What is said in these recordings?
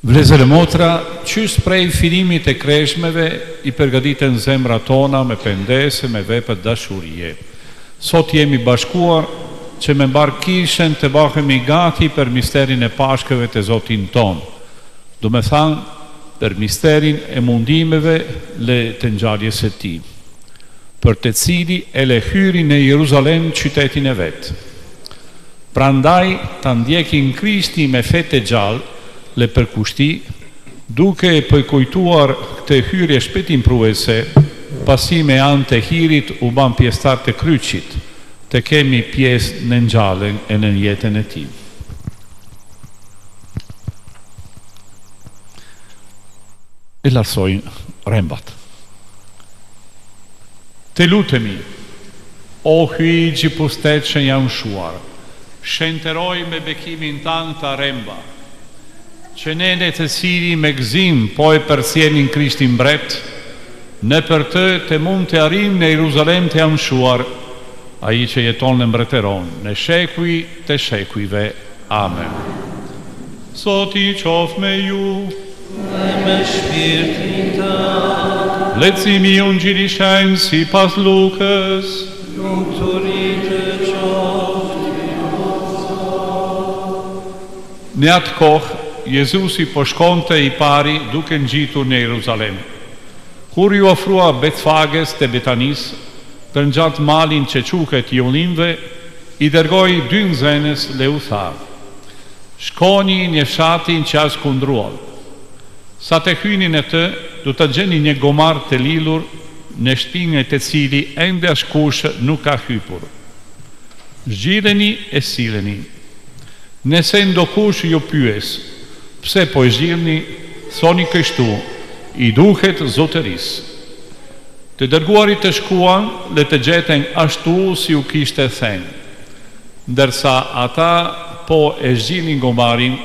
Vlezër e motra, qys prej filimit e kreshmeve i përgatiten zemra tona me pendese, me vepët dashurie. Sot jemi bashkuar që me mbar kishen të bahemi gati për misterin e pashkëve të Zotin ton. Do me thanë, për misterin e mundimeve le të ngjarjes së tij, për të cili e le hyri në Jeruzalem qytetin e vetë. Prandaj ta ndjekin Krishti me fetë gjallë, le përkushti, duke e përkujtuar këtë hyrje shpëtimpruese, pasi me anë të hirit u ban pjesëtar të kryqit, të kemi pjesë në ngjalljen e në jetën e tij. E larsojnë rembat. Të lutemi, o hyj i pustet që janë shuar, shenteroj me bekimin tanë të remba, që ne në të cili me gzim po e përcjellim Krishtin mbret, në për të mund të arrim në Jeruzalem të amshuar, ai që jeton në mbretëron, në shekuj të shekujve. Amen. Zoti qof me ju, dhe me shpirtin tënd. Leximi i Ungjillit shenjtë sipas Lukës. Lumturitë qoftë. Në atë kohë, Jezusi po shkonte i pari duke ngjitur në Jeruzalem. Kur ju ofrua Betfages të Betanis, për ngjatë malin që quhet i Ullimve, i dërgoi 2 nxënës le u tha: shkoni në fshatin që as kundruan. Sa të hynin e të, do të gjeni një gomar të lilur në shtëpinë e të cili ende askush nuk ka hypur. Zgjidheni e silleni. Nëse ndokush ju pyes, pse po e zgjidhni, thoni kështu: i duhet zotërisë. Të dërguarit të shkuan, le të gjeten ashtu si u kishte thënë. Ndërsa ata po e zgjidhin gomarin,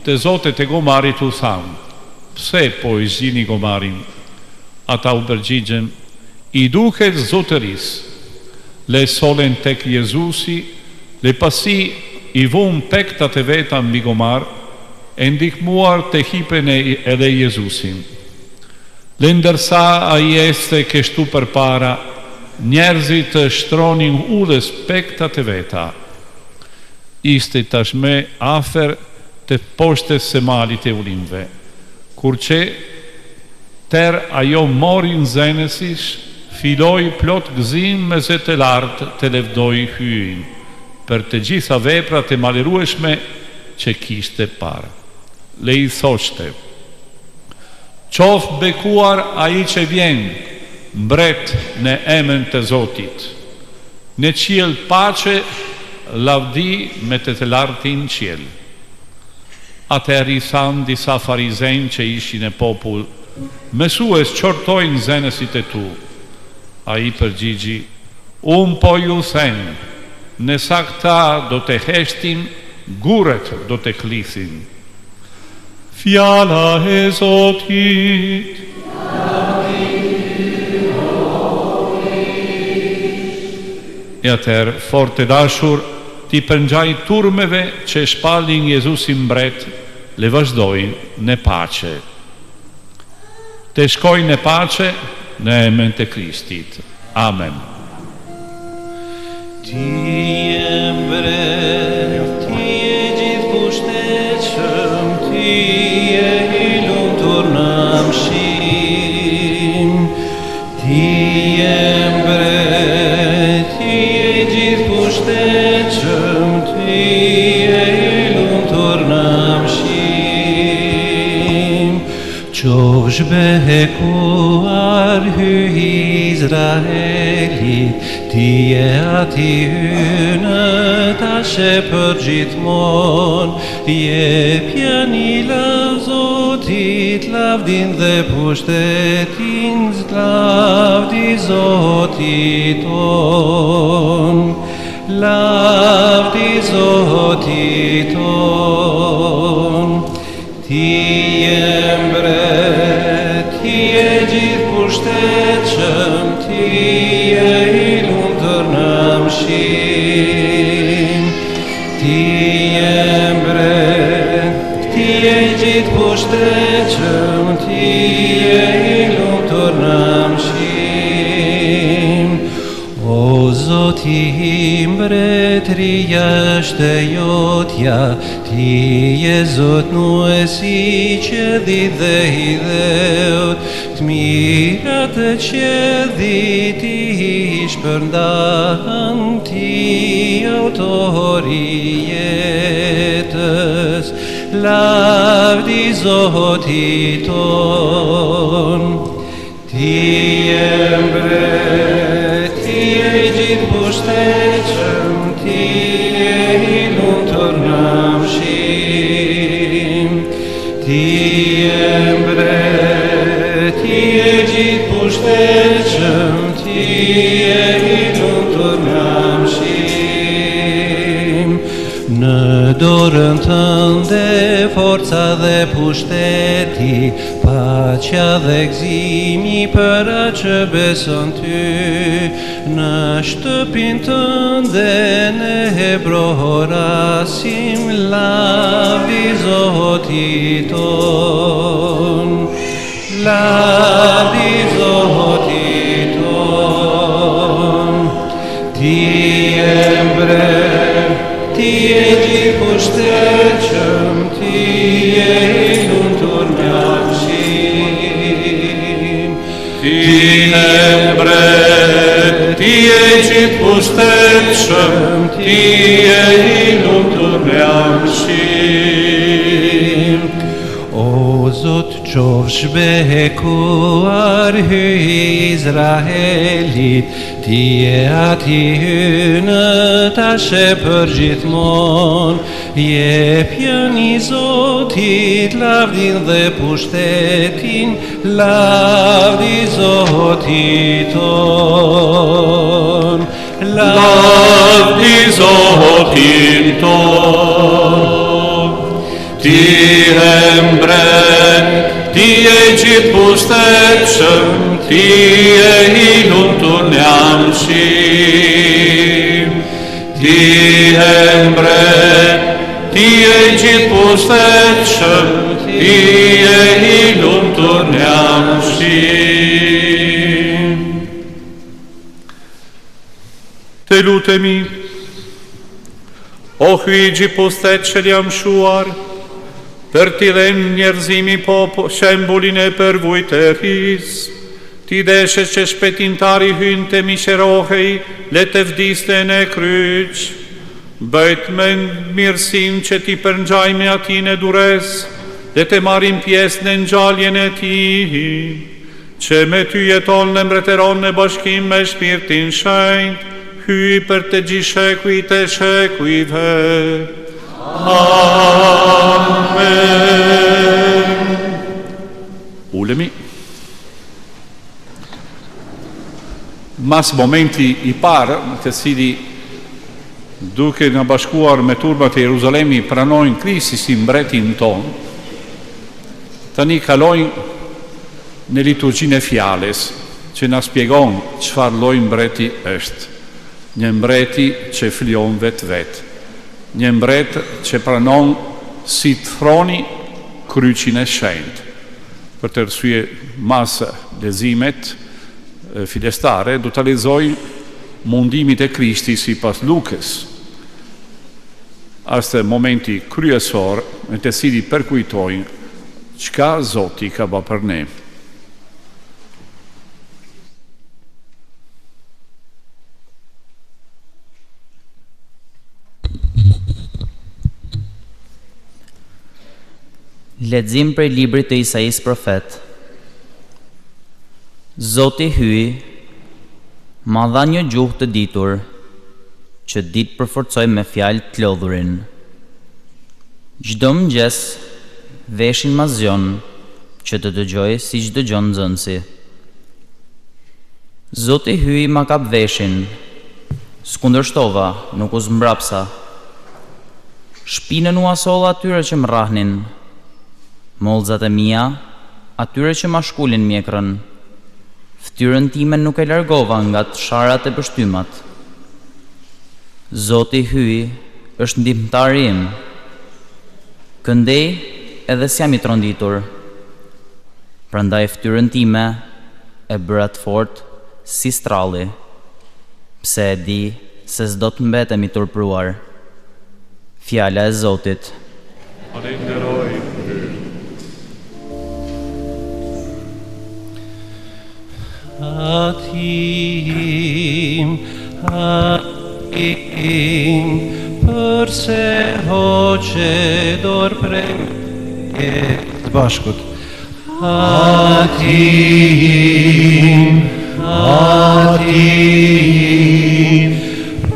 të zotët e gomarit u thanë: pse po e zgjidhni gomarin? Ata u përgjigjen: i duhet zotërisë. Le solen tek Jezusi, le pasi i vun pektat e veta mbi gomar, e ndihmuar të hipen edhe Jezusin. Le ndërsa ai este kështu përpara, njerëzit të shtronin udhës pektat e veta. Ishte tashmë afër të poshtës së malit e Ulimve, kur që ter ajo mori nxënësish, filoi plot gëzim me zë të lartë të levdoi hyjin për të gjitha veprat e malirueshme që kishte parë. Le i thoshte: qof bekuar ai që vjen, mbret në emrin të Zotit. Në qiell pace, lavdi me të lartin qiell. Atëherë i thanë disa farizejnë që ishin e popull: mësues, qortojnë nxënësit e tu. Ai përgjigji: unë po ju them, nësa këta do të heshtin, guret do të klithin. Fjala e Zotit. E atëherë, fort të dashur, ti përngjaj turmeve që shpallin Jezusin mbret, le vazhdojnë në pace. Të shkojnë në pace në emrin të Krishtit. Amen. Ti je mbret, ti je gjithë pushtetshëm, ti je i lumtur në mëshirë. Ti je mbret, ti je gjithë pushtetshëm, ti je i lumtur në mëshirë. Qofsh bekuar hyj Izraeli, ti je ati hynë tashe për gjithmon. Jepja një lav Zotit, lavdin dhe pushtetin, lavdi Zotit ton. Lavdi Zotit ton. Ti je mbret, ti je gjithë pushtetshëm, ti je i lumtur në mëshirë. Ti je mbret, ti je gjithë pushteqëm, ti e I lumtur në mshim. O Zoti im, mbretëria është e jotja, ti je Zot, nuesi që di dhe I dheut, të mirat e qedhit I shpërndahen, ti autori jetës, lavdi Zotit ton. Ti je mbret, ti je I gjithë pushteqëm, ti je I lumtur në mshim. Ti je mbret, ti je gjithë pushteqëm, ti je I lumtur në mshim. Në dorën tënde forca dhe pushteti, paqja dhe gëzimi për atë që beson ty. Në shtëpin tënde ne hebrorasim, lavdi Zotit ton. Lavdi Zotit ton. Ti je mbret, ti je gjithë pushteqëm, ti je I lumtur në mshim. Ti je mbret, ti je gjithë pushteqëm, ti je I lumtur në mshim. O Zot, qofsh bekuar hyj Izraelit, ti je ati hynë tashe për gjithmon. Jepjen I Zotit lavdin dhe pushtetin, lavdi Zotit ton. Lavdi Zotit ton. Ti je mbret, ti je gjithë pushteqëm, ti je I lumtur në mshim. Ti je mbret, ti je gjithë pushteqëm, ti je I lumtur në mshim. Te lutemi, o hyj gjithë pushteqë jam shuar, për t'i dhe njerëzimi po shembulin e përvujtëris, ti deshe që shpetintari hynë të misherohej, le të vdiste në kryq, bëjt me mirësim që ti përngjajme atin e dures, dhe të marim pjesë në ngjaljen e ti, që me ty jeton në mbretëron në bashkim me shpirtin shenjt, hyj për të gjithë shekujt e shekujve. Amen. Ulemi. Mas momenti I parë, të cili duke në bashkuar me turbat e Jeruzalemi pranojnë Krishtin si mbretin ton, tani kalojnë në liturgjinë e fjales, që na spjegon çfarë lloj mbreti është. Një mbreti që flion vetë. Një mbret që pranon si throni kryqin e shenjtë. Për të arsye mas leximet filestare, do të lexoj mundimit e Krishtit sipas Lukës. Është momenti kryesor në të cili përkujtojnë çka Zoti ka bërë për ne. Lexim prej librit të Isaias profet. Zoti hyi, ma dha një gjuhë të ditur, që ditë përforcoj me fjalë të lodhurin. Çdo mëngjes veshin ma zjon, që të dëgjoj si që dëgjon nxënësi. Zoti hyi ma kap veshin, s'kundërshtova, nuk u zmbrapsa. Shpinën u asolla atyre që më rrahnin, mollzat e mia, atyre që ma shkullin mjekrën. Ftyrën time nuk e largova nga të sharat e pështymat. Zoti hyi është ndihmëtari im. Këndej edhe s'jam I tronditur. Prandaj fytyrën time e bëra të fortë si stralli, pse e di se s'do të mbetem I turpruar. Fjala e Zotit. Falenderoj. Atim, përse hoqe dorë prej të bashkut. Atim,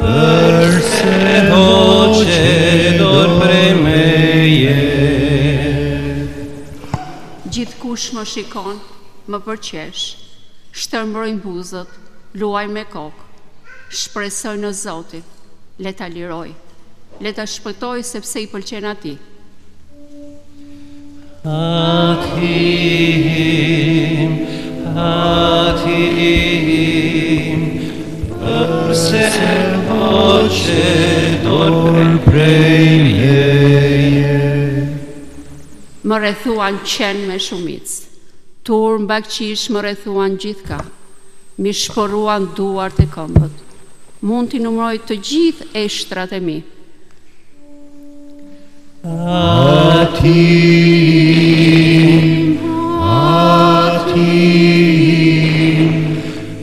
përse hoqe dorë prej meje. Gjithkush më shikon, më përqesh, shtërmbrojnë buzët, luaj me kokë, shpresoj në Zotin, le ta liroj, le ta shpëtoj sepse I pëlqen atij. Atim, përse hoqe dorë prej meje. Më rrethuan qenë me shumicë, turë mbakqish më rrethuan gjithka, mi shporuan duart e këmbët. Mund t'i numëroj të gjithë eshtrat e mi. Atim,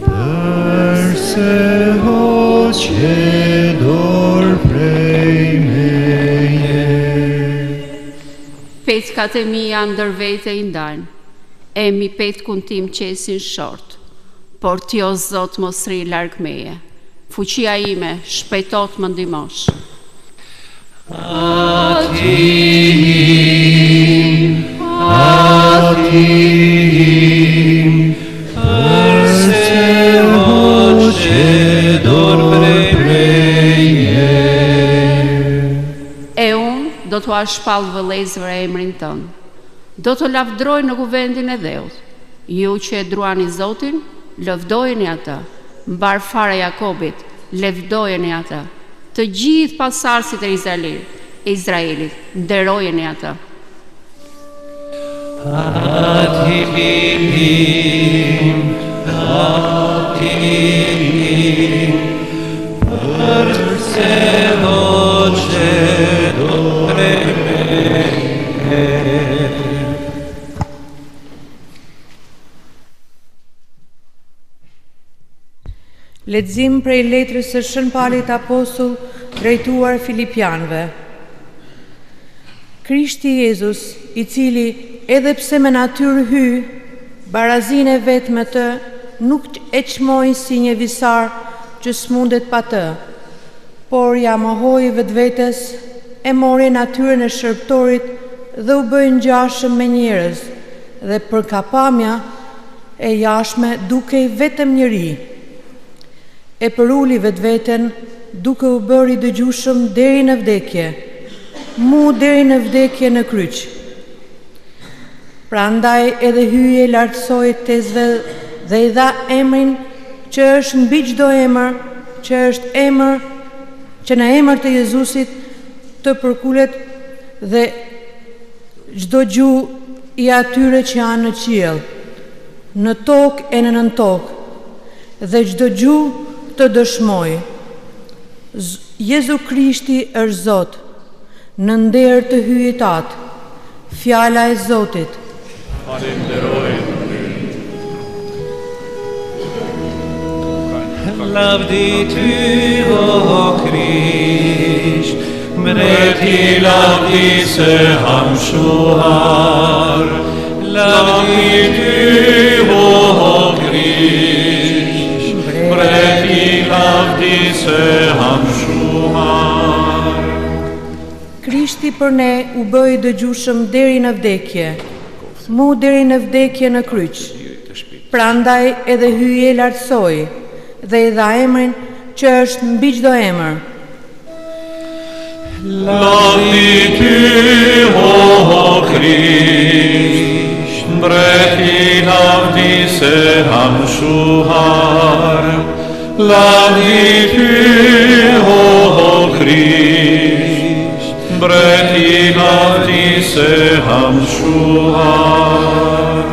përse hoqe dorë prej meje. Petkat e mia ndër vete I ndajnë, e mi petkun tim qesin short, por ti o Zot mos rri larg meje. Fuqia ime shpejtot më ndihmosh. Atim, përse hoqe dorë prej meje. E unë do t'u ashpall vëllezërve emrin tënd. Do të lavdroj në kuvendin e dheut. Ju që e druani Zotin, lëvdojeni ata. Mbar fara Jakobit, lëvdojeni ata. Të gjithë pasardhësit e Izraelit, nderojeni ata. Atim, përse hoqe dorë prej meje. Lexim prej letrës së Shën Paulit Apostull drejtuar Filipianëve. Krishti Jezus, I cili edhe pse me natyrë hy, barazinë e vetë me të, nuk e çmoi si një visar që s'mundet pa të, por ja mohoi vetvetes, e mori natyrën e shërbëtorit dhe u bëi ngjashëm me njerëz, dhe për kapamja e jashtme dukej vetëm njeri. E përuli vetveten duke u bëri dëgjueshëm deri në vdekje, mu deri në vdekje në kryq. Prandaj edhe hyje lartësoi tezve dhe I dha emrin që është mbi çdo emër, që është emër që në emër të Jezusit të përkulet dhe çdo gjuhë I atyre që janë në qiell, në tokë e në nën tokë, dhe çdo gjuhë të dëshmoj. Jezu Krishti është Zot, në nder të hyjetat, fjala e Zotit. Falenderoj. Lavdi ty, o Krisht, mbreti lavdi se hamshuar. Lavdi ty, o Krisht, mbreti lavdi se hamshuar. Krishti për ne u bëi dëgjueshëm deri në vdekje, mu deri në vdekje në kryq. Prandaj edhe hyje lartësoi dhe I dha emrin që është mbi çdo emër. Lavdi ty, o Krisht, mbreti lavdi se hamshuar. Lavdi ty, o Krisht, mbreti lavdi se hamshuar. shuar.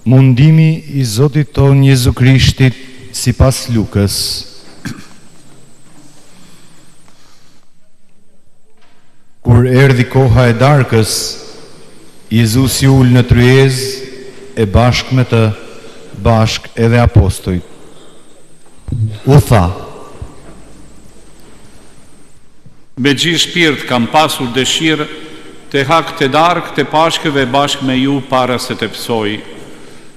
Mundimi I Zotit ton Jezu Krishtit sipas Lukës. Kur erdhi koha e darkës, Jezusi ul në tryezë e bashkë me të, bashkë edhe apostujt. U tha: Me gjithë shpirt kam pasur dëshirë të hak të darkë të pashkëve bashkë me ju para se të psoj,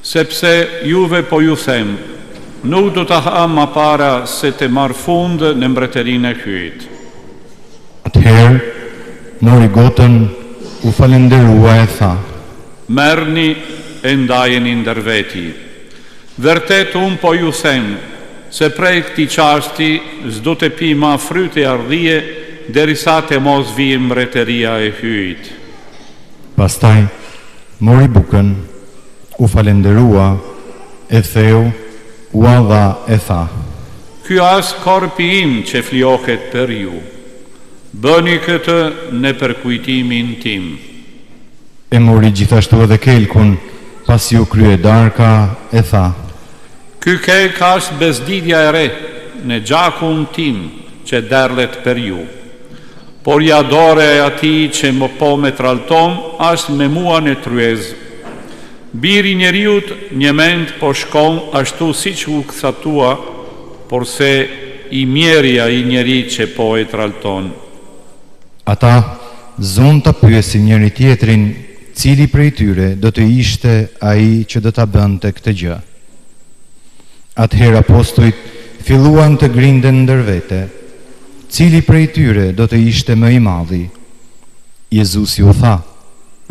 sepse juve po ju them, nuk do të ha ma para se të marr fund në mbretërinë e hyjt. Atëherë, mori gotën, u falenderua e tha: Merrni e ndajeni ndër veti. Vërtet unë po ju them, se prej këtij çasti s'do të pi ma fryte ardhie derisa të mos vijë mbretëria e hyjt. Pastaj, mori bukën, u falenderua, e theu, u dha e tha: Ky as korpi im që fliohet për ju. Bëni këtë në përkujtimin tim. E mori gjithashtu edhe kelkun, pasi u krye darka, e tha: Ky kelk është bezdidja e re në gjakun tim që derlet për ju. Por ja dore e ati që më po me tralton, është me mua në tryez. Biri njeriut një mend po shkon ashtu si që u këthatua, por se I mjerja I njeri që po e tralton. Ata zonë të pyesin njëri tjetrin, cili prej tyre do të ishte ai që do ta bënte këtë gjë. Atëherë apostujt filluan të grinden ndër vete, cili prej tyre do të ishte më I madhi. Jezusi u tha: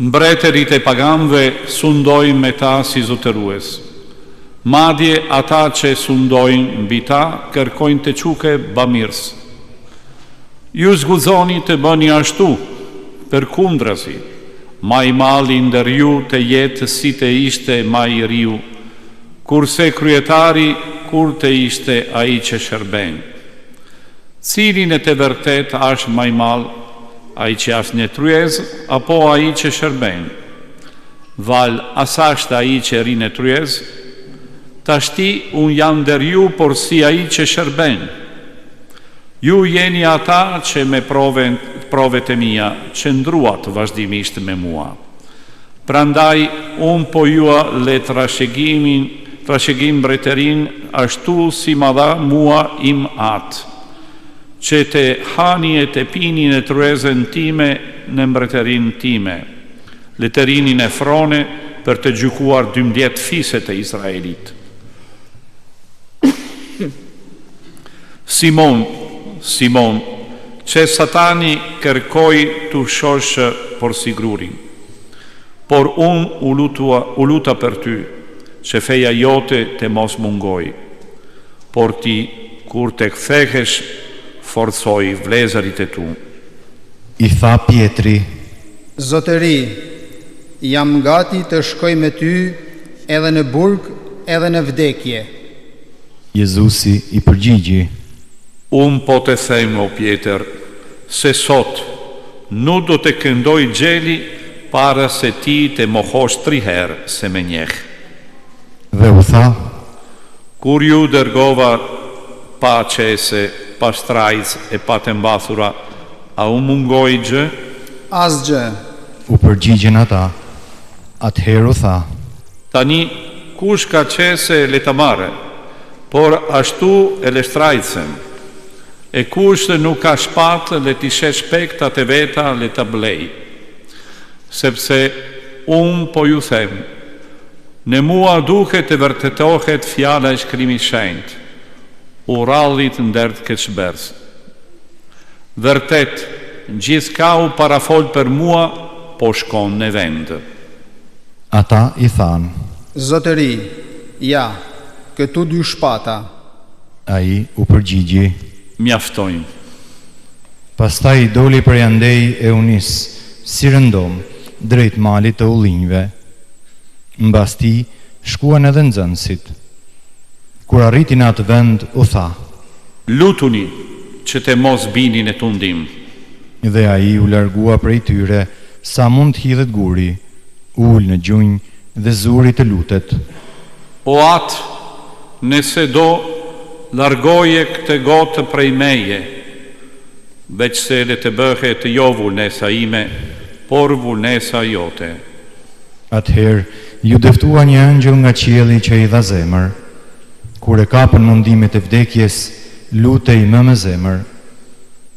Mbretërit e paganëve sundojnë me ta si zotërues. Madje ata që sundojnë mbi ta kërkojnë të quke bamirës. Ju zguzoni të bëni ashtu, përkundrazi, ma I malli ndër ju të jetë si të ishte ma I riu, kurse kryetari kur të ishte ai që shërben. Cilin e të vërtet është ma I mall, ai që është në tryez, apo ai që shërben? Val, asa është ai që ri në tryez? Tashti unë jam ndër ju, por si ai që shërben. Ju jeni ata që me provet e mia, që ndruat vazhdimisht me mua. Prandaj, unë po jua le trashëgim mbretërin ashtu si ma dha mua im atë, që të hani e të pini në tryezën time në mbretërin time, letërinin e frone për të gjykuar 12 fiset e Izraelit. Simon, që Satani kërkoi të shoshë por si grurin. Por unë u luta për ty, që feja jote të mos mungoj. Por ti, kur të kthehesh, forcoj vlezërit e tu. I tha Pietri: Zotëri, jam gati të shkoj me ty edhe në burg edhe në vdekje. Jezusi I përgjigji: Unë po të them, o Pjetër, se sot nuk do të këndoj gjeli para se ti të mohosh 3 herë se me njeh. Dhe u tha: Kur ju dërgova pa qese, pa shtrajc e pa të mbathura, a u mungoj gjë? Asgjë. U përgjigjen ata. Atëherë u tha: Tani, kush ka qese le të marrë, por ashtu e le shtrajcen. E kush nuk ka shpatë le t'i shesh shpektat e veta le t'a blej. Sepse unë po ju them, në mua duhet të vërtetohet fjala e shkrimit shenjtë, u rallit ndërt këtë shbers. Vërtet, gjithka u parafol për mua, po shkon në vend. Ata I thanë: Zotëri, ja, këtu 2 shpata. Ai u përgjigji: Mjaftojnë. Pastaj doli prej andej e u nis, si rëndom, drejt malit të ullinjve. Mbas tij shkuan edhe nxënësit. Kur arritin atë vend, u tha: Lutuni që të mos bini në tundim. Dhe ai u largua prej tyre sa mund të hidhet guri, ul në gjunjë dhe zuri të lutet. O atë, nëse do, largoje këtë gotë prej meje, veç se le të bëhet jo vullnesa ime, por vullnesa jote. Atëherë, ju dëftua një angjëll nga qielli që i dha zemër. Kur e kapën mundimet e vdekjes, lutej më me zemër.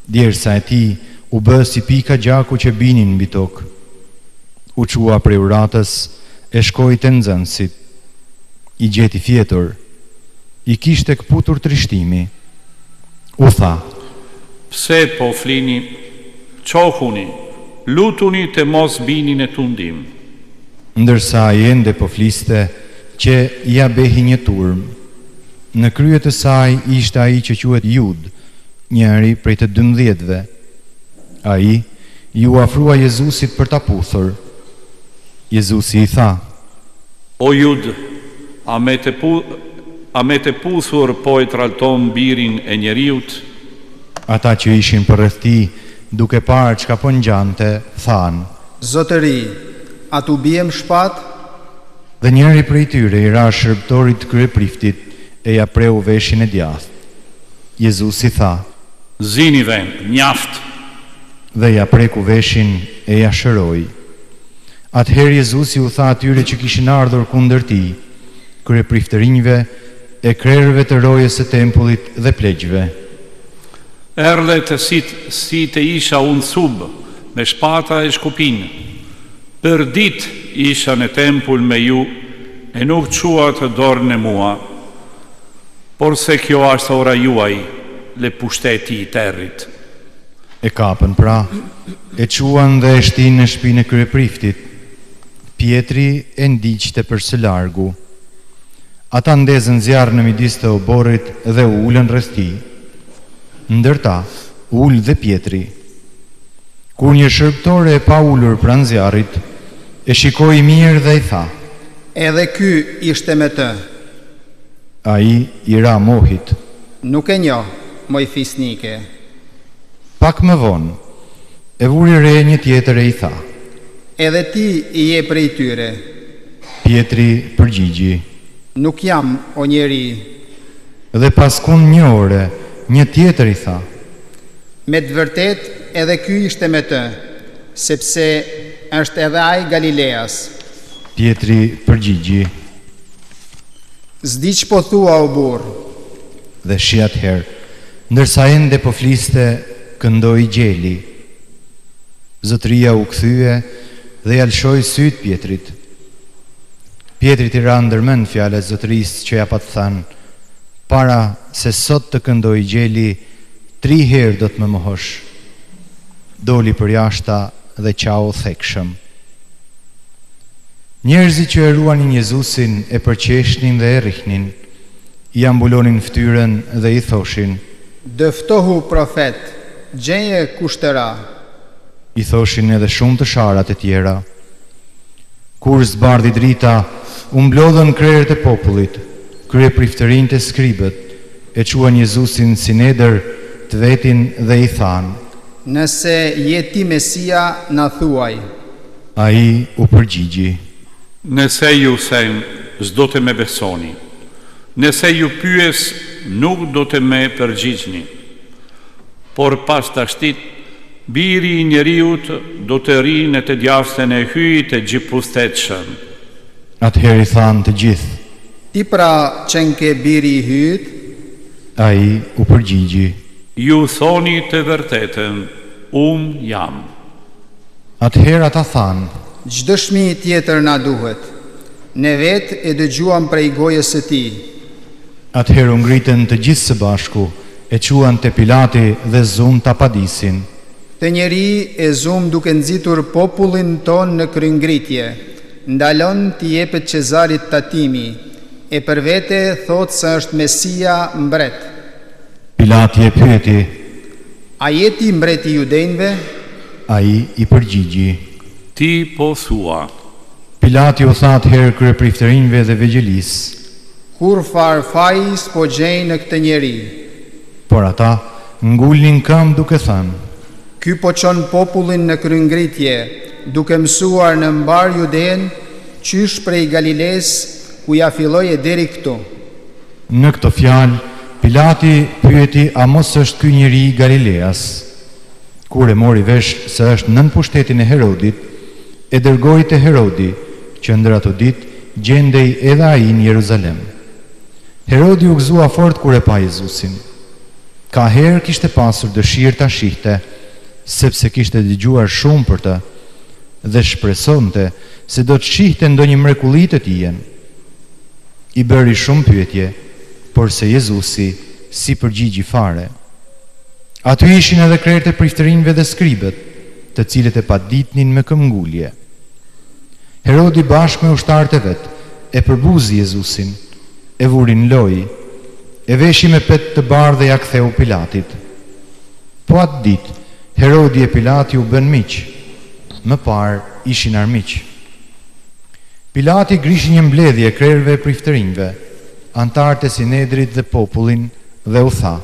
Djersa e tij u bë si pika gjaku që binin mbi tokë. U çua prej uratës, e shkoi te nxënësit. I gjeti fjetur, i kishte kputur trishtimi. U tha: Pse po flini, qohuni, lutuni të mos bini në tundim. Ndërsa ai ende po fliste, që ja behi një turm. Në krye të saj ishte ai që quhet Jud, njëri prej të 12-ve. Ai ju afrua Jezusit për ta puthur. Jezusi i tha: O Jud, a me të puthur po e tralton birin e njeriut? Ata që ishin përreth tij, duke parë çka po ngjante, thanë: Zotëri, a tu biem shpat? Dhe njëri prej tyre i ra shërbëtorit të kryepriftit e ja preu veshin e djathtë. Jezusi tha: Zini vend, mjaft. Dhe ja preku veshin e ja shëroi. Atëherë Jezusi u tha atyre që kishin ardhur kundër tij, kryepriftërinjve e krerëve të rojës së tempullit dhe pleqjve: Erdhe të si të isha unë sub, me shpata e shkupin. Për dit isha në tempull me ju, e nuk qua të dorë në mua, por se kjo ashtë ora juaj, le pushteti i territ. E kapën pra, e quan dhe e shtin në shtëpinë e kryepriftit. Pietri e ndiqte për së largu. Ata ndezën zjarr në midis të oborrit dhe u ulën rreth tij. Ndërta, ul dhe Pietri. Kur një shërbëtore e pa ulur pranë zjarrit, e shikoi mirë dhe i tha: Edhe ky ishte me të. Ai i ra mohit. Nuk e njoh, moj fisnike. Pak më vonë, e vuri re një tjetër e i tha: Edhe ti i je prej tyre. Pietri përgjigji: Nuk jam, o njeri. Dhe paskun një ore, një tjetër i tha: Me të vërtet, edhe ky ishte me të, sepse është edhe ai Galileas. Pietri përgjigji: S'di që po thua, o burr. Dhe shi atëherë, ndërsa ende po fliste, këndoi gjeli. Zotëria u kthye dhe ja lshoi syt Pietrit. Pietrit i ra ndërmend fjalët zotërisë që ja pat thënë: Para se sot të këndoj gjeli, 3 herë do të më mohosh. Doli për jashta dhe qau thekshëm. Njerëzit që e ruanin Jezusin e përqeshnin dhe e rrihnin, i ambulonin fytyrën dhe i thoshin: Dëftohu profet, gjeje kushtëra. I thoshin edhe shumë të sharat e tjera. Kur zbardhi drita, u mblodhën krerët e popullit, kryepriftërinjtë e skribët, e quan Jezusin si nedër të vetin dhe i thanë: Nëse je ti Mesia, na thuaj. Ai u përgjigji: Nëse ju them, s'do të me besoni. Nëse ju pyes, nuk do të me përgjigjni. Por pas tashtit, biri i njeriut do të ri në të djastën e hyjit e gjipustetshëm. Atëherë i thanë të gjithë: Ti pra qenë ke biri i hyjit? Ai u përgjigji: Ju thoni të vërtetën, jam. Atëherë ata thanë: Çdo shmi tjetër na duhet. Ne vetë e dëgjuam prej gojës së tij. Atëherë u ngritën të gjithë së bashku, e quan te Pilati dhe zum ta padisin. Të njeri e zum duke nxitur popullin ton në kryengritje. Ndalon t'i jepet Cezarit tatimi, e për vete thot se është Mesia mbret. Pilati e pyeti: A jeti mbreti i judenjve? Ai i përgjigji: Ti po thua. Pilati u tha atëherë kryepriftërinjve dhe vegjelisë: Kur far fajis po gjejnë në këtë njeri. Por ata ngulnin këmbë duke thënë: Ky po çon popullin në kryengritje, duke mësuar në mbar Juden, qysh prej Galiles, ku ja filloi e deri këtu. Në këtë fjalë, Pilati pyeti a mos është ky njeri i Galileas. Kur e mori vesh se është nën pushtetin e Herodit, e dërgoi te Herodi, që ndër ato ditë gjendej edhe ai në Jeruzalem. Herodi u gëzua fort kur e pa Jezusin. Ka herë kishte pasur dëshirë ta shihte, sepse kishte dëgjuar shumë për të dhe shpresonte se do të shihte ndonjë mrekulli të tij. I bëri shumë pyetje, por se Jezusi si përgjigji fare. Aty ishin edhe krerët e priftërinjve dhe skribët, të cilët e paditnin me këmbgulje. Herodi bashkë me ushtarët e vet e përbuzi Jezusin, e vuri në lojë, e veshi me petë të bardhë dhe ja ktheu Pilatit. Po atë ditë, Herodi e Pilati u bën miq. Më parë ishin armiq. Pilati grishi një mbledhje krerëve e priftërinjve, antarët e Sinedrit dhe popullin, dhe u tha: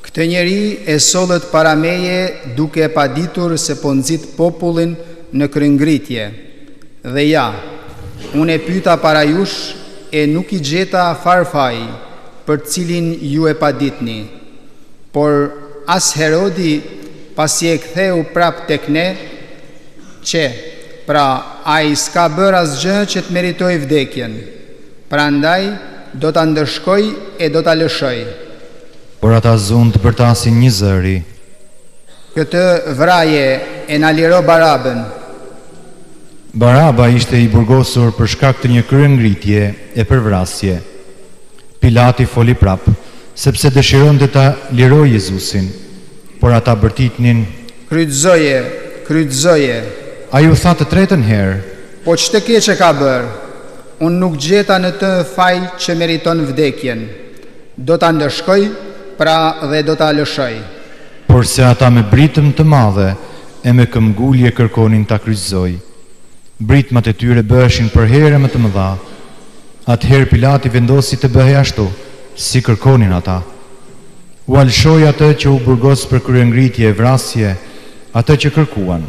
Këtë njeri e sollët para meje duke e paditur se po nxit popullin në kryengritje. Dhe ja, unë e pyeta para jush e nuk i gjeta farfaj për cilin ju e paditni. Por as Herodi, pasi e ktheu prap tek ne, që pra ai s'ka bër asgjë që të meritoj vdekjen. Prandaj do ta ndëshkoj e do ta lëshoj. Por ata zund të bërtasin një zëri: Këtë vraje e na liro Barabën. Baraba ishte i burgosur për shkak të një kryengritje e përvrasje. Pilati foli prap, sepse dëshironte ta lirojë Jezusin, por ata bërtitnin: Kryqëzoje, kryqëzoje. Ai u tha të tretën herë: Po ç'të keq e ka bërë? Unë nuk gjeta në të faj që meriton vdekjen. Do ta ndëshkoj, pra dhe do ta lëshoj. Por se ata me britëm të madhe e me këmbgulje kërkonin ta kryqëzoj. Britmat e tyre bëheshin për herë më të mëdha. Atëherë Pilati vendosi të bëhej ashtu, si kërkonin ata. U alshoi atë që u burgos për kryengritje e vrasje, atë që kërkuan,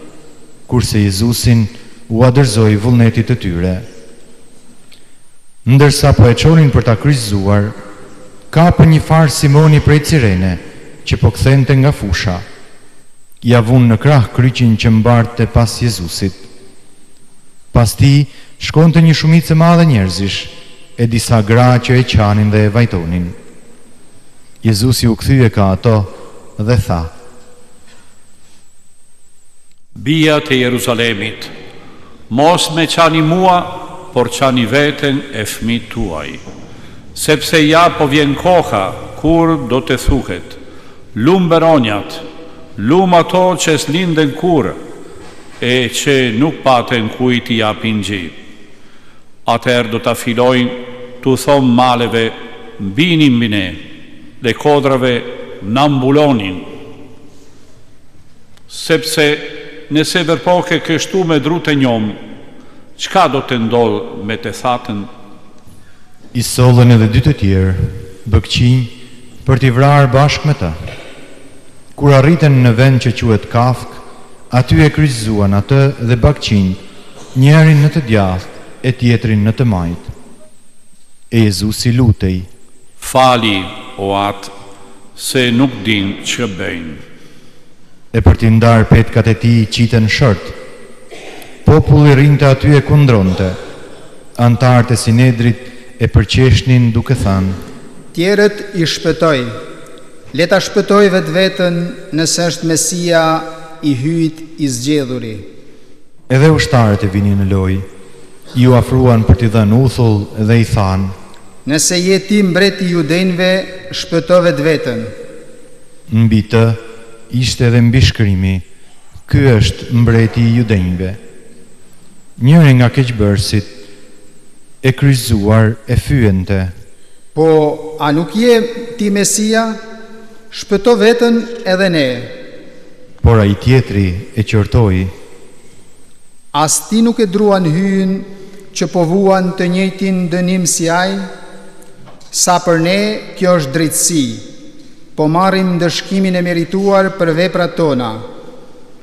kurse Jezusin u adërzoi vullnetit të tyre. Ndërsa po e çonin për ta kryqëzuar, kapën një farë Simoni prej Cirene, që po kthente nga fusha. Ja vun në krah kryqin që mbarte pas Jezusit. Pas ti shkonte një shumicë e madhe njerëzish, e disa gra që e qanin dhe e vajtonin. Jezusi u kthye ka ato dhe tha: Bija të Jeruzalemit, mos me qani mua, por qani veten e fëmijët tuaj, sepse ja po vjen koha kur do të thuhet: lum beronjat, lum ato që s'linden kur, e që nuk paten kujt i japin gjë. Atëherë do ta filojnë tu thon maleve: mbini mbi ne, dhe kodrave: na mbulonin. Sepse nëse vërpoke kështu me drut e njom, çka do të ndodh me të thatën? I sollën edhe dy të tjerë, bëkqinj, për t'i vrarë bashkë me ta. Kur arritën në vend që quhet Kafk, aty e kryqëzuan atë dhe bëkqinj, njërin në të djathtë e tjetrin në të majtë. E Jezusi lutej: Fali, o atë, se nuk din që bëjnë. E për t'i ndarë petkat e tij qitën shërt. Populli rinte aty e kundronte. Antarët e Sinedrit e përqeshnin duke thënë: Tjerët i shpëtoi. Le ta shpëtoj vetveten nëse është Mesia, i hyjt i zgjedhuri. Edhe ushtarët e vinin në lojë, ju afruan për t'i dhënë uthull dhe i thanë: Nëse je ti mbreti i judenjve, shpëto vetveten. Mbi të ishte edhe mbishkrimi: Ky është mbreti i judenjve. Njëri nga keqbërësit, e kryqëzuar, e fyente: Po, a nuk je ti Mesia? Shpëto veten edhe ne. Por ai tjetri e qortoi: As ti nuk e druan hyjën që po vuan të njëjtin dënim si ai? Sa për ne, kjo është drejtësi. po marrim ndëshkimin e merituar për veprat tona.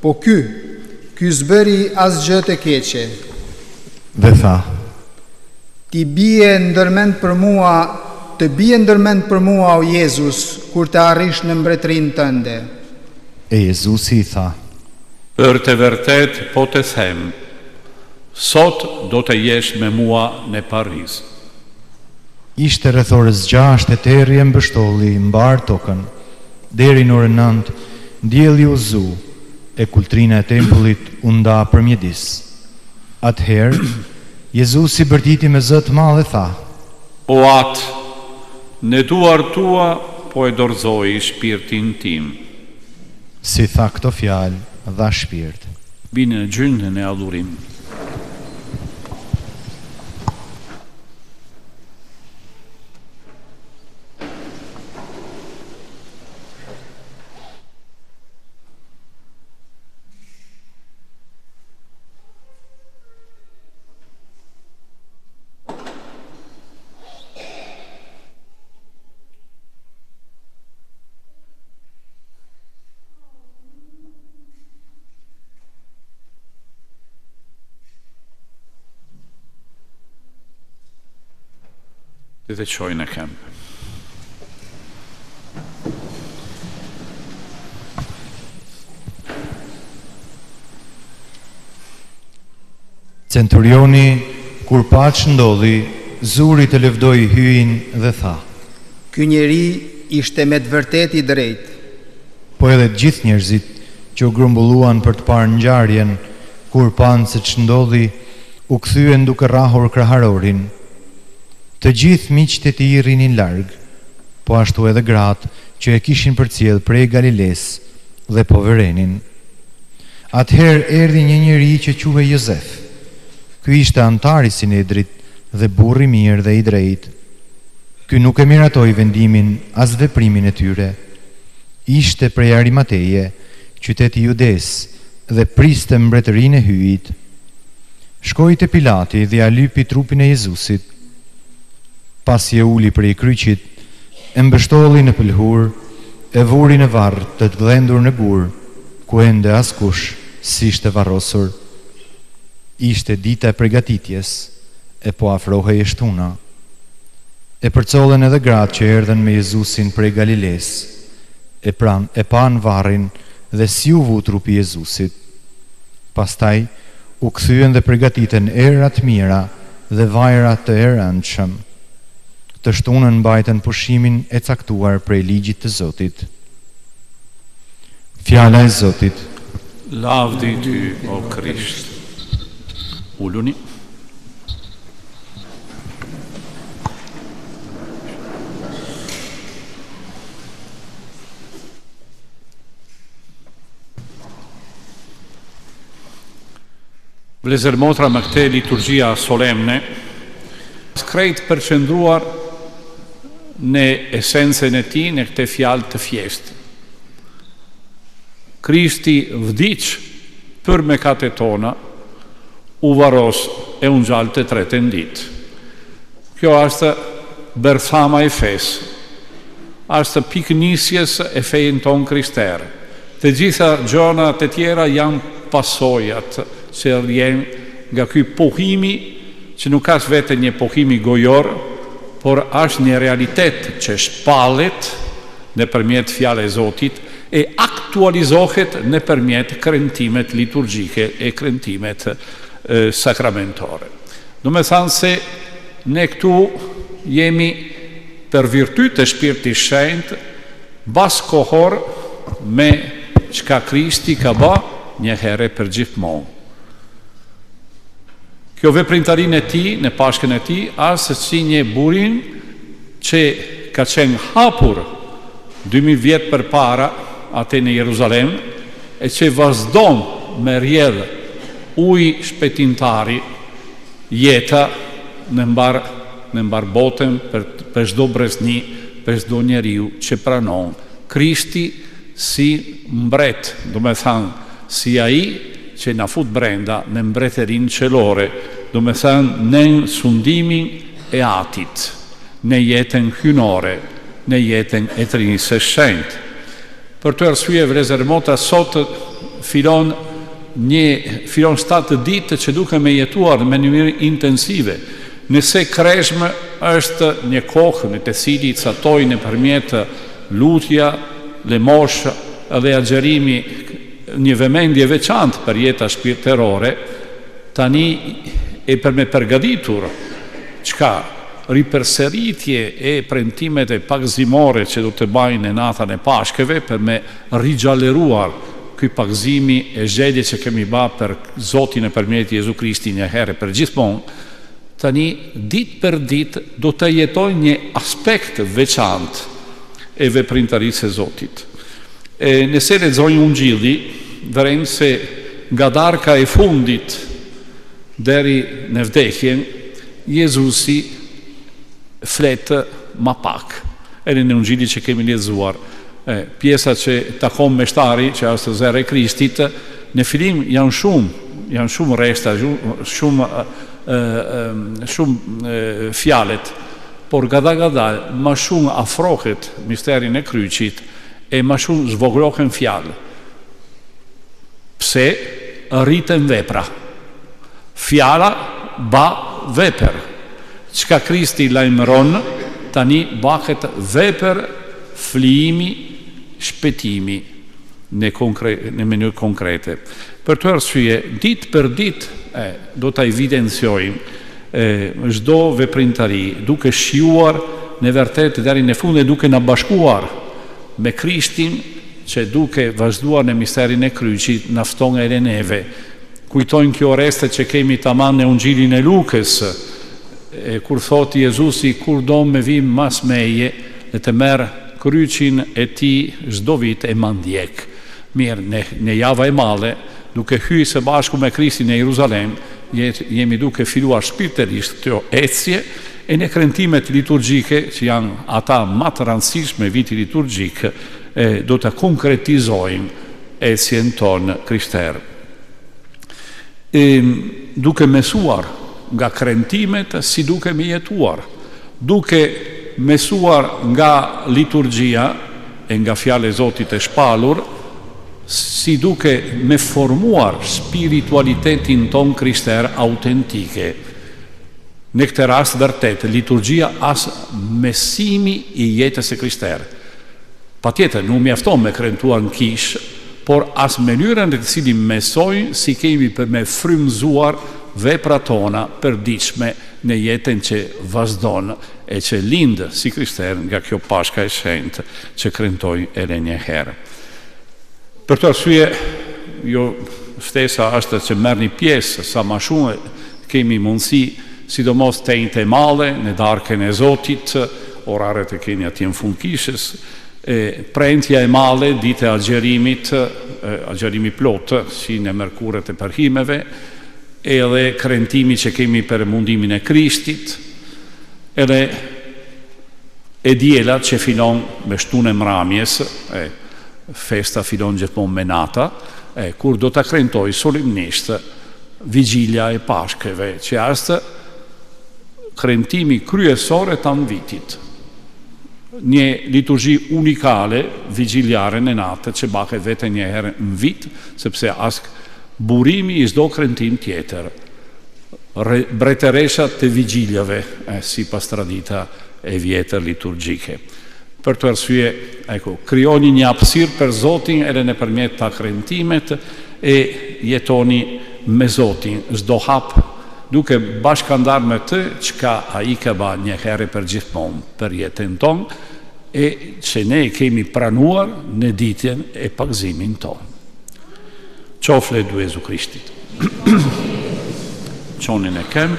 Po ky s'bëri asgjë të keqe. Dhe tha: Të bie ndërmend për mua o Jezus, kur të arrish në mbretërinë tënde. E Jezusi i tha: Për të vërtet po të them, sot do të jesh me mua në Paris. Ishte rreth orës 6 e terri e mbështolli mbar tokën. Deri në orën 9 dielli u zu e kultrina e tempullit u nda përmjedis. Atëherë Jezusi bërtiti me zë të madh dhe tha: O atë, në duar tua po e dorëzoj shpirtin tim. Si tha këto fjalë, dha shpirt. Bini në gjyndën e adhurim. Dhe qojnë e kem. Centurioni, kur pa që ndodhi, zuri të lëvdoi hyin dhe tha: Ky njeri ishte me të vërtet i drejtë. Po edhe të gjithë njerëzit që u grumbulluan për të parë ngjarjen, kur panë se ç'ndodhi, u kthyen duke rrahur kraharorin. Të gjithë miqtë e tij rrinin larg, po ashtu edhe gratë që e kishin përcjell prej Galiles dhe po vërenin. Atëherë erdhi një njeri që quhej Jozef. Ky ishte antar i Sinedrit dhe burr i mirë dhe i drejtë. Ky nuk e miratoi vendimin as veprimin e tyre. Ishte prej Arimateje, qyteti judes, dhe priste mbretërinë e hyjit. Shkoi te Pilati dhe ia lypi trupin e Jezusit. Pasi e uli prej kryqit, e mbështolli në pëlhur, e vuri në varr të gdhendur në gur, ku ende askush s'ishte varrosur. Ishte dita e përgatitjes, e po afrohej e shtuna. E përcollen edhe gratë që erdhen me Jezusin prej Galiles, e pan varrin dhe si u vu trupi Jezusit. Pastaj u kthyen dhe përgatiten era të mira dhe vajra të erëndshëm. Të shtunën mbajtën pushimin e caktuar prej ligjit të Zotit. Fjala e Zotit. Lavdi ty, o Krisht. Uluni. Vlezër motra me këte liturgjia solemne, krejt përqendruar në esencën e tij në këtë fjalë të thjeshtë. Krishti vdiq për mëkatet tona, u varros e u ngjall të tretën ditë. Kjo është bërthama e fesë, është piknisjes e fejnë tonë krishterë. Të gjitha gjonat e tjera janë pasojat që rrjen nga ky pohimi, që nuk është vetë një pohimi gojor, por është një realitet që shpallet nëpërmjet fjalës e Zotit e aktualizohet nëpërmjet kremtimet liturgjike e kremtimet sakramentore. Do me thanë se ne këtu jemi për virtyt të Shpirtit Shenjtë baskohor me çka Krishti ka bë një herë për gjithmonë. Kjo veprimtarinë e tij në Pashkën e tij është si një burin që ka qenë hapur 2000 vjet përpara atë në Jeruzalem e që vazhdon me rrjedh ujë shpëtimtari jeta në mbar botën për çdo brezni, për çdo njeriu që pranon Krishti si mbret, do me thënë si ai që na fut brenda në mbretërinë qelore, do me thënë në sundimin e Atit, në jetën hynore, në jetën e Trinisë së Shenjtë. Për të arsye, vëllezër mota, sot filon 7 ditë që duke me jetuar me një mënyrë intensive. Nëse Kreshmë është një kohë në të cili catoj nëpërmjet lutja, lëmosh dhe agjerimi një vëmendje veçantë për jeta shpirtërore, tani e për me përgatitur çka ripërsëritje e premtimet e pagëzimore që do të bajnë në natën e Pashkëve për me rigjalleruar ky pagëzimi e zgjedhje që kemi bë për Zotin nëpërmjet Jezu Krishti një herë për gjithmonë, tani ditë për ditë do të jetojnë një aspekt veçantë e veprimtarisë së Zotit. Nëse lexojmë Ungjilli, vërejmë se nga darka e fundit deri në vdekjen, Jezusi fletë ma pak. Edhe në Ungjilli që kemi lexuar, pjesa që takon meshtari, që është zëra e Krishtit, në fillim janë shumë rreshta, shumë fjalet, por gada ma shumë afrohet misterin e kryqit e ma shumë zvoglohen fjalë. Pse rriten vepra? Fjala ba vepër. Çka Krishti lajmëron, tani bëhet vepër, flijimi, shpëtimi në mënyrë konkrete. Për të arsye, ditë për ditë do ta evidenciojmë çdo veprimtari duke shijuar në vërtet deri në fund e duke na bashkuar me Krishtin që duke vazhduar në misterin e kryqit na fton edhe neve. Kujtojnë kjo reste që kemi tamam në Ungjilin e Lukës, kur thot Jezusi, kur do me vim mas meje dhe të merë kryqin e ti çdo vit e mandjek. Mirë, në java e male, duke hyjë së bashku me Krishtin në Jeruzalem, jemi duke filluar shpirtërisht të ecje e në kremtimet liturgjike, që janë ata më të rëndësishme viti liturgjik, do të konkretizojmë ecjen tonë krishterë. Duke mesuar nga kremtimet si duke me jetuar, duke mesuar nga liturgjia e nga fjala e Zotit e shpalur, si duke me formuar spiritualitetin ton krishter autentike. Në këtë rast vërtet, liturgjia as mesimi i jetës e krishter. Patjetër, nuk mjafton me kremtuar në kish, por as mënyrën në të cilin mesojnë si kemi për me frymzuar veprat tona përditshme në jetën që vazhdon e që lindë si krishter nga kjo Pashka e Shenjtë që kremtoj edhe një herë. Për të arsye, jo ftesa është që merrni pjesë sa më shumë kemi mundësi, sidomos tenjtë e male në darkën e Zotit, oraret e keni atje në fund kishës, prentja e male, ditë e agjerimit, agjerimi plot, si në mërkuret e përhimeve, edhe kremtimi që kemi për mundimin e Krishtit, edhe e diela që filon me shtunë e mramjes, festa filon gjithmonë me nata, kur do të kremtoj solemnisht vigjilja e Pashkëve, që është kremtimi kryesor e tanë vitit. Një liturgji unikale, vigjiljare në natë, që bëhet vetëm një herë në vit, sepse as burimi i çdo kremtim tjetër. Mbretëresha të vigjiljave, sipas tradita e vjetër liturgjike. Për të arsye, krijoni një hapësirë për Zotin edhe nëpërmjet ta kremtimet e jetoni me Zotin çdo hap, duke bashkëndar me të çka ai ka bërë një herë për gjithmonë për jetën tonë e që ne kemi pranuar në ditën e pagëzimin tonë. Qofle du Jezu Krishtit. Qonin e kem.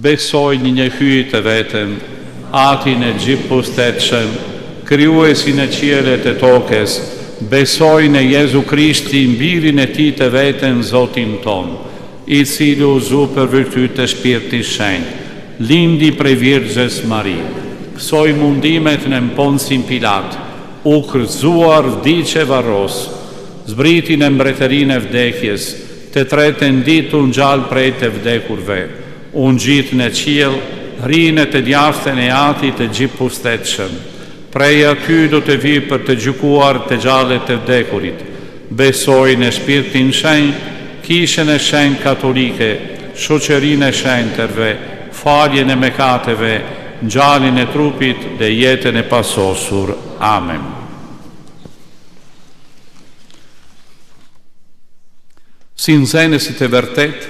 Besoj një hyjë të vetëm, atin e gjithëpustetshëm, krijuesin e qiellit e tokës, besoj në Jezu Krishtin, birin e tij të vetëm, Zotin ton, i cili u zu për virtyt të Shpirtit Shenjtë, lindi prej Virgjës Mari, pësoj mundimet në Ponsin Pilat, u kryqëzuar vdiqe varros, zbritin e mbretërinë e vdekjes, të tretën ditë unë gjallë prej të vdekurve, unë gjitë në qiell, rinë të djastën e atit të gjipustetshëm. Prej aty do të vi për të gjykuar të gjallët të vdekurit. Besoj në shpirtin shenjtë, kishën e shenjtë katolike, shoqërinë e shenjtërve, faljen e mëkateve, ngjalljen e trupit dhe jetën e pasosur. Amen. Si nxënësit e vërtet,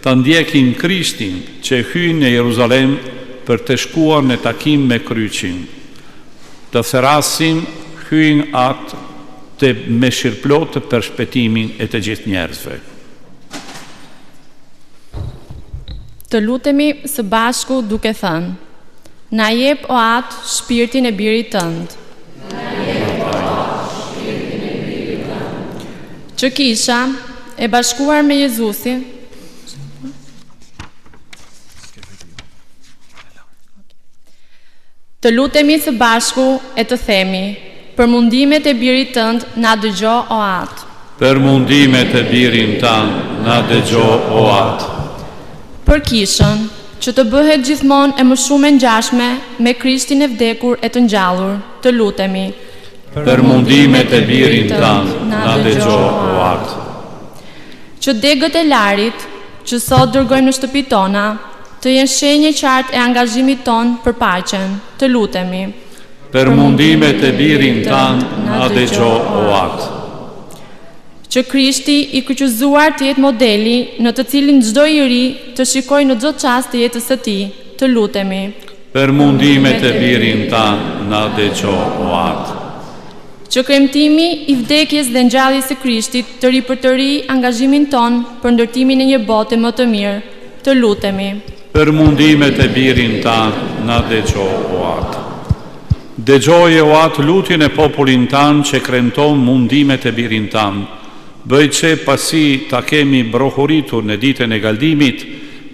të ndjekin Krishtin që hyn në Jeruzalem për të shkuar në takim me kryqin. Të therasim hyn atë të mëshirëplot për shpëtimin e të gjithë njerëzve. Të lutemi së bashku duke thënë: Na jep o atë shpirtin e birit tënd. Që kisha e bashkuar me Jezusin, të lutemi së bashku e të themi: Për mundimet e birit tënd na dëgjo o atë. Për mundimet e birin tënd na dëgjo o atë. Për kishën që të bëhet gjithmonë e më shumë e ngjashme me Krishtin e vdekur e të ngjallur, të lutemi: Për mundimet e birin tënd na dëgjo o atë. Që degët e larit që sot dërgojmë në shtëpitë tona të jenë shenjë qartë e angazhimit ton për paqen, të lutemi: Për mundimet e birin tënd na dëgjo o atë. Që Krishti i kryqëzuar të jetë modeli në të cilin çdo i ri të shikojë në çdo çast të jetës së tij, të lutemi: Për mundimet e birin tënd na dëgjo o atë. Që kremtimi i vdekjes dhe ngjalljes së Krishtit të ripërtëri angazhimin ton për ndërtimin e një bote më të mirë, të lutemi: Për mundimet e birin tënd na dëgjo o atë. Dëgjoje o atë lutjen e popullin tanë që kremton mundimet e birin tanë. Bëj që pasi ta kemi brohuritur në ditën e galdimit,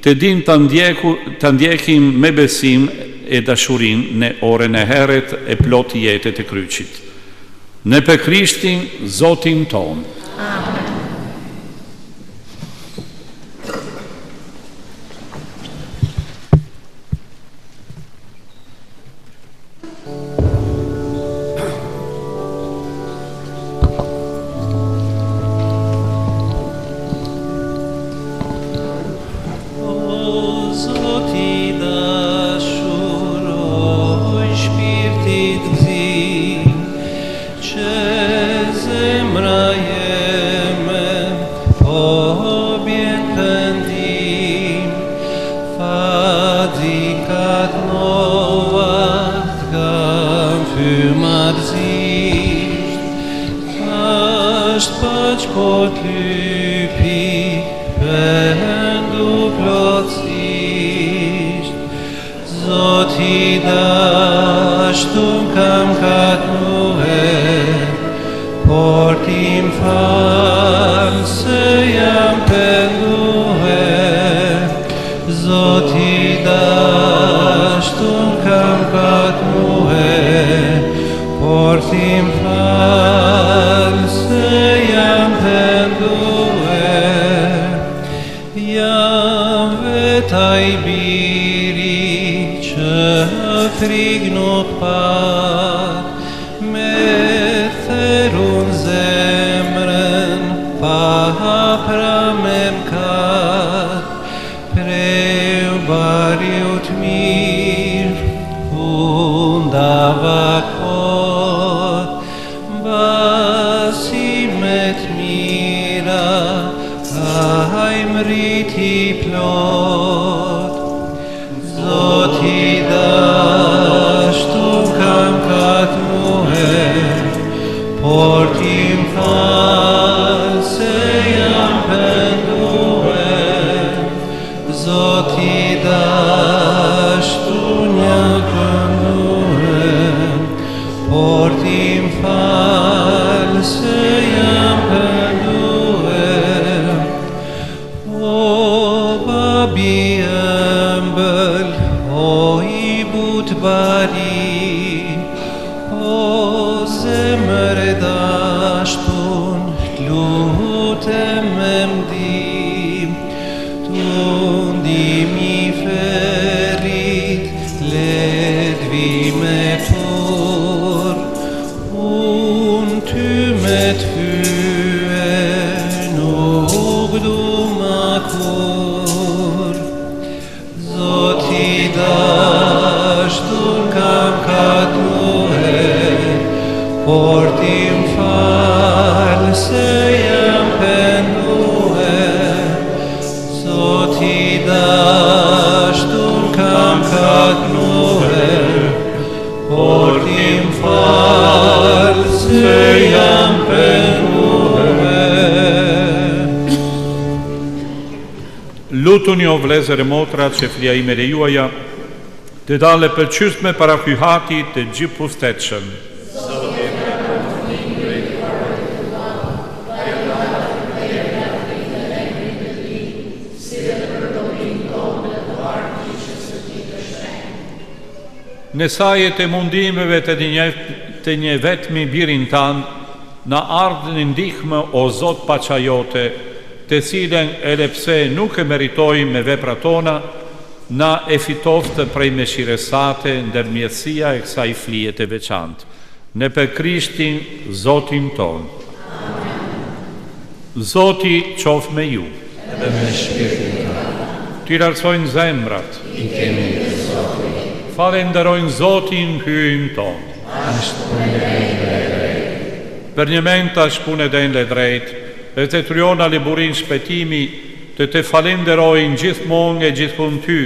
të dim të ndjekim me besim e dashurin në orën e herët e plot jetët e kryqit. Në për Krishtin, Zotin ton. Amen. lutem me ndim, tu ndimi ferit, ledvi me tor, unë ty me t'fye, nuk du ma kur. Zoti dashtur kam katruhe, por t'im falë se jam pendue. Zoti dashtur kam katruhe, por t'im falë se jam pendue. Lutuni o vlezër e motra që flia ime dhe juaja, të dale përqysme para hyhati të gjithë pustetshëm. Në sajet e mundimeve të një vetmi birin tanë, në ardhë në ndihmë o Zot paçajote, të cilën edhe pse nuk e meritojmë me veprat tona, na e fitoftë prej mëshiresate ndërmjetësia e kësaj flije të veçantë. Në për Krishtin Zotin ton. Zoti qof me ju. Edhe me shpirtin ton. Ty lartësojnë zemrat. I kemi të Zoti. Falenderojnë Zotin hyjnë ton. Ashtë punë e drejt. Për një mend tash punë e drejt, e të tryona liburin shpetimi, të falenderojnë gjithmonë e gjithkund ty,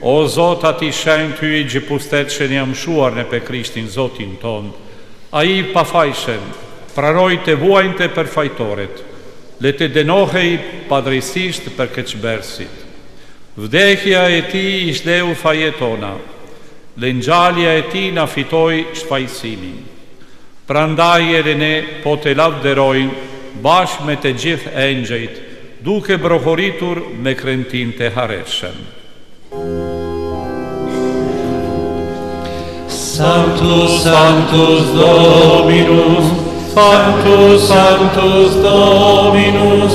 o Zot ati shenjë ty i gjipustet që një mshuar në pe Krishtin Zotin ton. A i pafajshen, pranoj të vuajnë të përfajtoret, le të denohej padrejsisht për keqbersit. Vdekja e ti i shdeu fajetona, le ngjalja e ti na fitoj shfajsimin. Prandaj edhe ne po të lavderojnë bashkë me të gjithë engjëjt, duke brohoritur me krentin të hareshëm. Sanctus, Sanctus Dominus, Sanctus, Sanctus Dominus,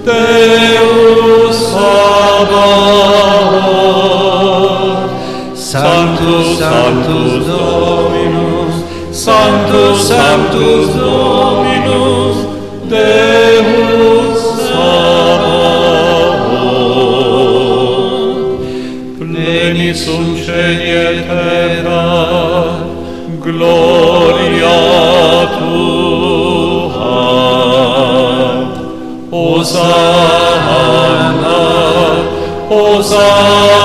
Deus Sabaoth. Sanctus, Sanctus Dominus, Sanctus, Sanctus Dominus, Deus Sabaoth. Pleni sunt celi terra, gloria tua. Hosanna, Hosanna,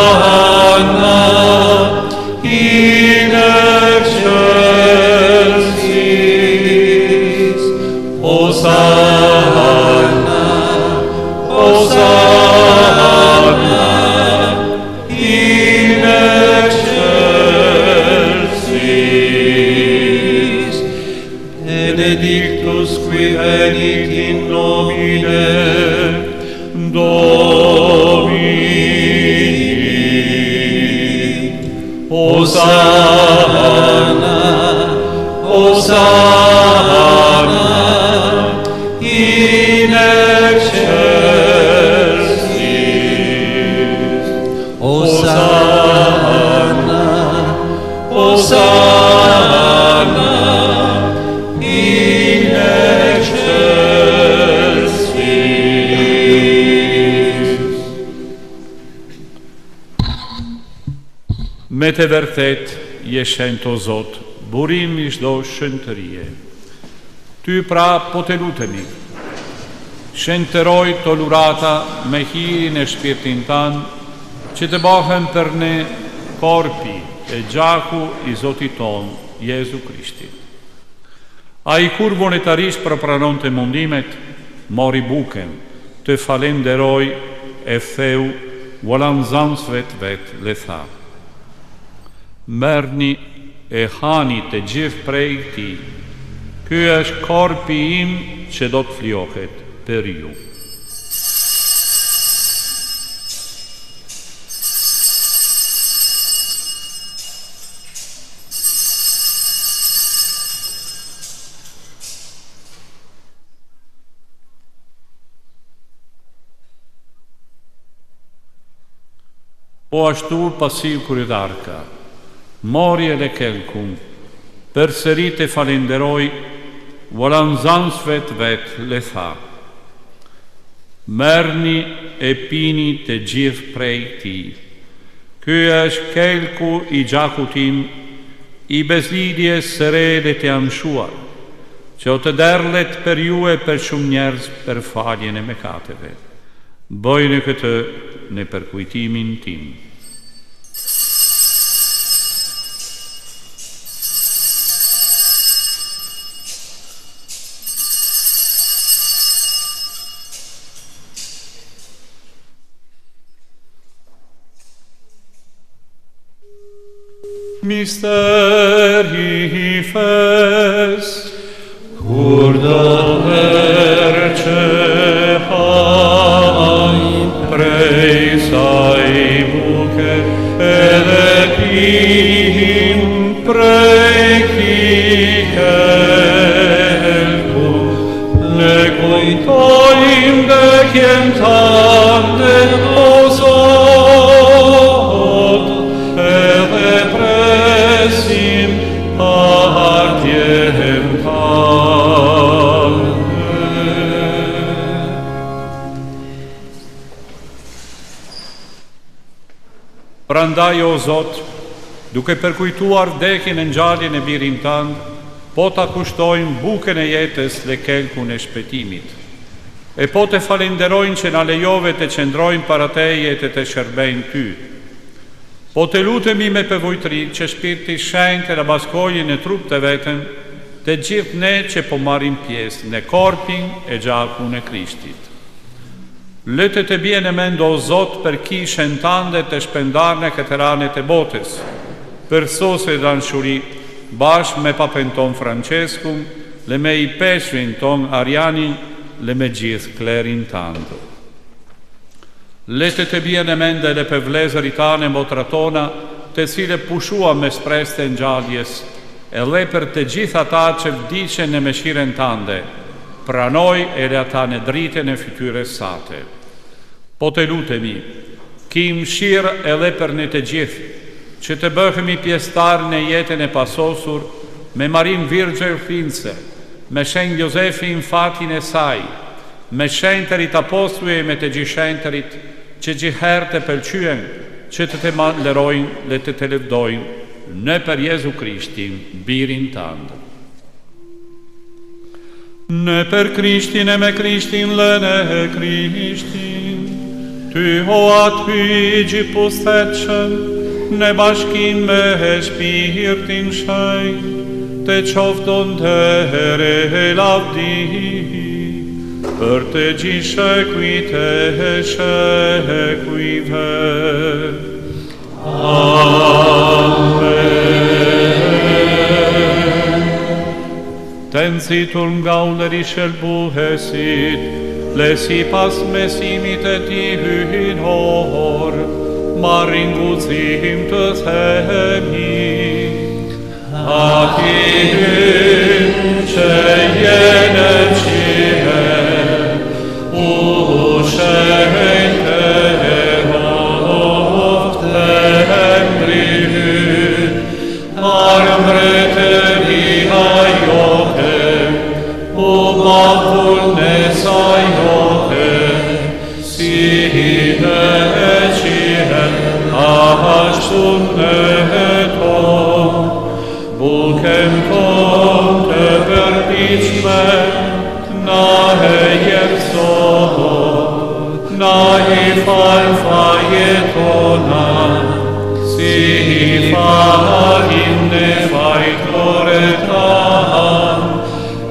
in excelsis. Hosanna, Hosanna, in excelsis. Benedictus qui venit in nomine Domini. Hosanna, Hosanna, in excelsis. Hosanna, Hosanna, in excelsis. Me të vërtet, jeshen të Zot, burim i shdo shëntërije. Ty pra po të lutemi, shëntëroj të lurata me hirin e shpirtin tanë, që të bëhen për ne korpi e gjaku i Zotit ton, Jezu Krishtit. A i kur monetarisht përpranon të mundimet, mori buken, të falenderoj e theu, volan zansvet vet le tha. Merni e hani të gjithë prej ti, ky është korpi im që do të fljohet për ju. Po ashtu pasi kryedarka, mori edhe kelkun, përsërit e falenderoj, volanzansve të vetë le tha: merrni e pini të gjithë prej ti. Ky është kelku i gjakut tim, i bezlidjes së re dhe të amshuar, që o të derlet për ju e për shumë njerëz për faljen e mëkateve. Bëjnë këtë në përkujtimin tim. Misteri i fes, kur do herë që haj prej saj buke, edhe pim prej kihelku, ne kujtojmë dhe kjem tante o Zot, edhe presim ardhjem tante. Prandaj o Zot, duke përkujtuar vdekjen e ngjarjen e birin tënd, po ta kushtojmë bukën e jetës dhe kelkun e shpëtimit. E po të falenderojnë që na lejove të qëndrojmë para teje të të shërbejnë ty. Po të lutemi me përvojtëri që Shpirti Shenjtë të na baskojë në trup të vetën të gjithë ne që po marrim pjesë në korpin e gjakun e Krishtit. Le të të bie në mend o Zot për kishën tënde të shpendar në këtë ranet e botës, për sosë e danshuri, bashkë me papën ton Franceskun, le me i peshvin ton Arianin, le me gjithë klerin tëndë. Le të bie në mend edhe për vlezërit tanë e motra tona, të cilë pushua me shpresë të ngjalljes, edhe për të gjithë ata që vdiqen në mëshirën tënde, pranoj edhe ata në dritën e fytyrës sate. Po të lutemi, ki mëshirë edhe për ne të gjithë, që të bëhemi pjesëtar në jetën e pasosur me Marin Virgjë Finse, me shenjë Jozefin fatin e saj, me shenjtërit apostujve me të gjithë që gjithëherë të pëlqyen, që të manderojnë dhe të lëvdojnë në për Jezu Krishtin, birin tëndë. Në për Krishtin e me Krishtin lëne e Krishtin, ty o aty gjipustetshëm, në bashkim me Shpirtin Shenjtë, të qofton të here lavdi, për të gjithë shekujtë e shekujve. Amen. Të nëzitur nga ullëri shëlbuhesit, le si pas mesimit e ti hynor, marrin guxim të themi. Ati që jene qihen, u shenjtë e roftë e mbrihen, armretëria jote, u mavullnesa jote, si në qihen, ashtu në tonë. Bukën ton të përdiqme, na e jep sot, na i falfaje tona, si i falin në fajtore tanë,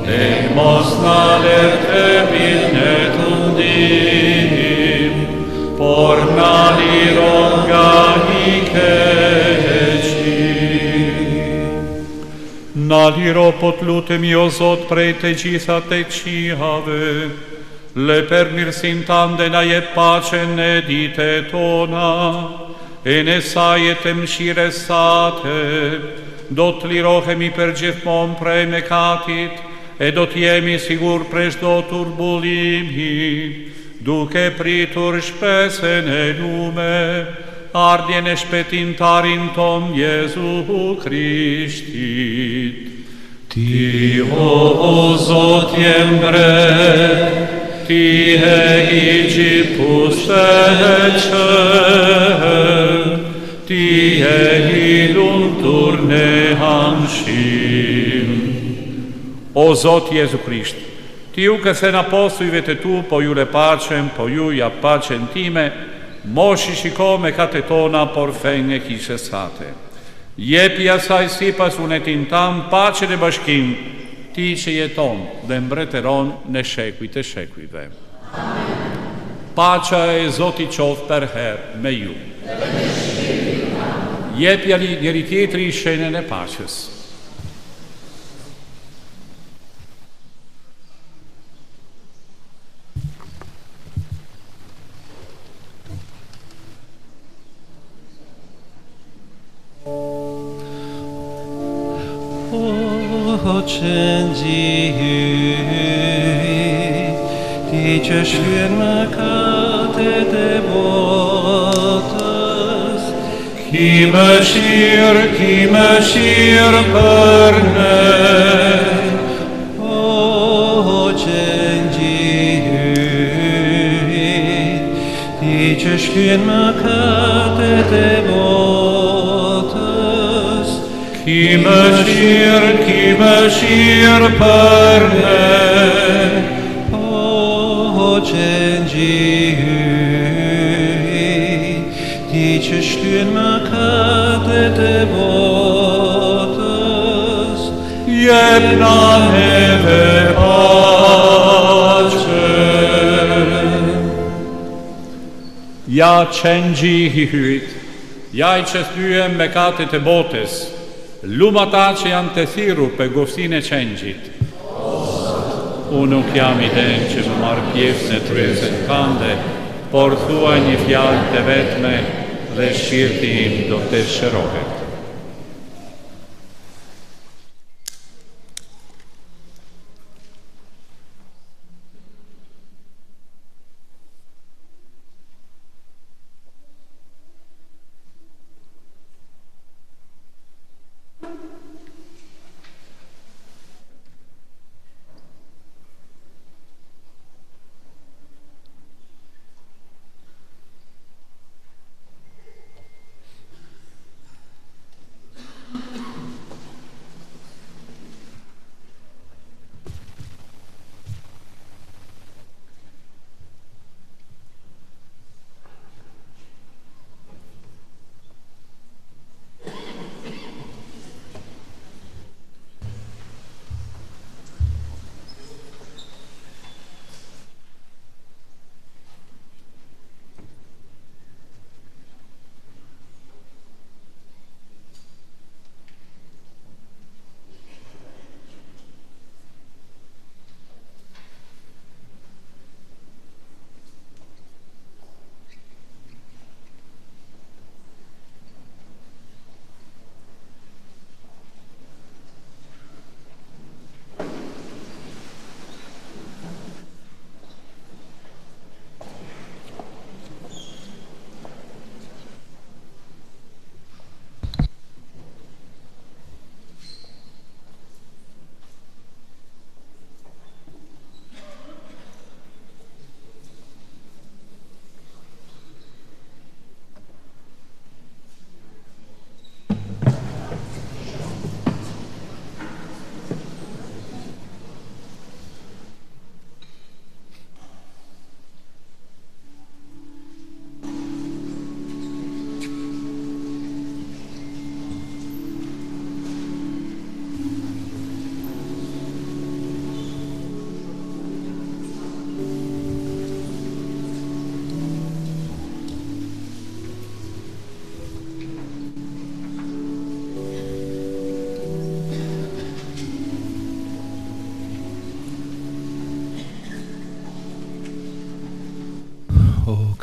ne mos na lërtë bilne të ndim, por na liron nga i keqi. Na liro po të lutemi o Zot prej të gjitha të qijave, le për mirësin tënde na jep paqen në ditët tona, e në sajet të mëshires sate, do të lirohemi për gjithmonë prej mëkatit, e do të jemi sigur prej çdo turbullimi, duke pritur shpresën e lume, ardhjen e shpëtimtarin ton Jezu Krishtit. Ti, o Zot, je mbret, ti e i pustet qërë, ti e i lumtur në hanshim. O Zot Jezu Krisht, ti ju këthen apostujve të tu, po ju le pacem, po ju ja pacem time, moshi shiko me kate tona por fen e kishe sate. Jepi asaj si pas unetin tam, pace dhe bashkim, ti që jeton dhe mbretëron në shekujt e shekujve. Paca e Zoti qoft për herë me ju. Jepi njëri tjetri shenën e paqes. O qëndji ti që shkyen mëkatet e botës, ki mëshirë për ne. O qëndji ti që shkyen mëkatet e botës, ki mëshirë për ne. O qëndji ti që shlyen mëkatet e botës, Jep na neve pace. Ja qëndji i hyrit, ja i që thyem mëkatet e botës, lumë ata që janë të thirrur për gofsin e qengjit. Unë nuk jam i den që më marrë pjesë në tryezën kande, por thuaj një fjalë të vetme dhe shpirti im do të shërohet.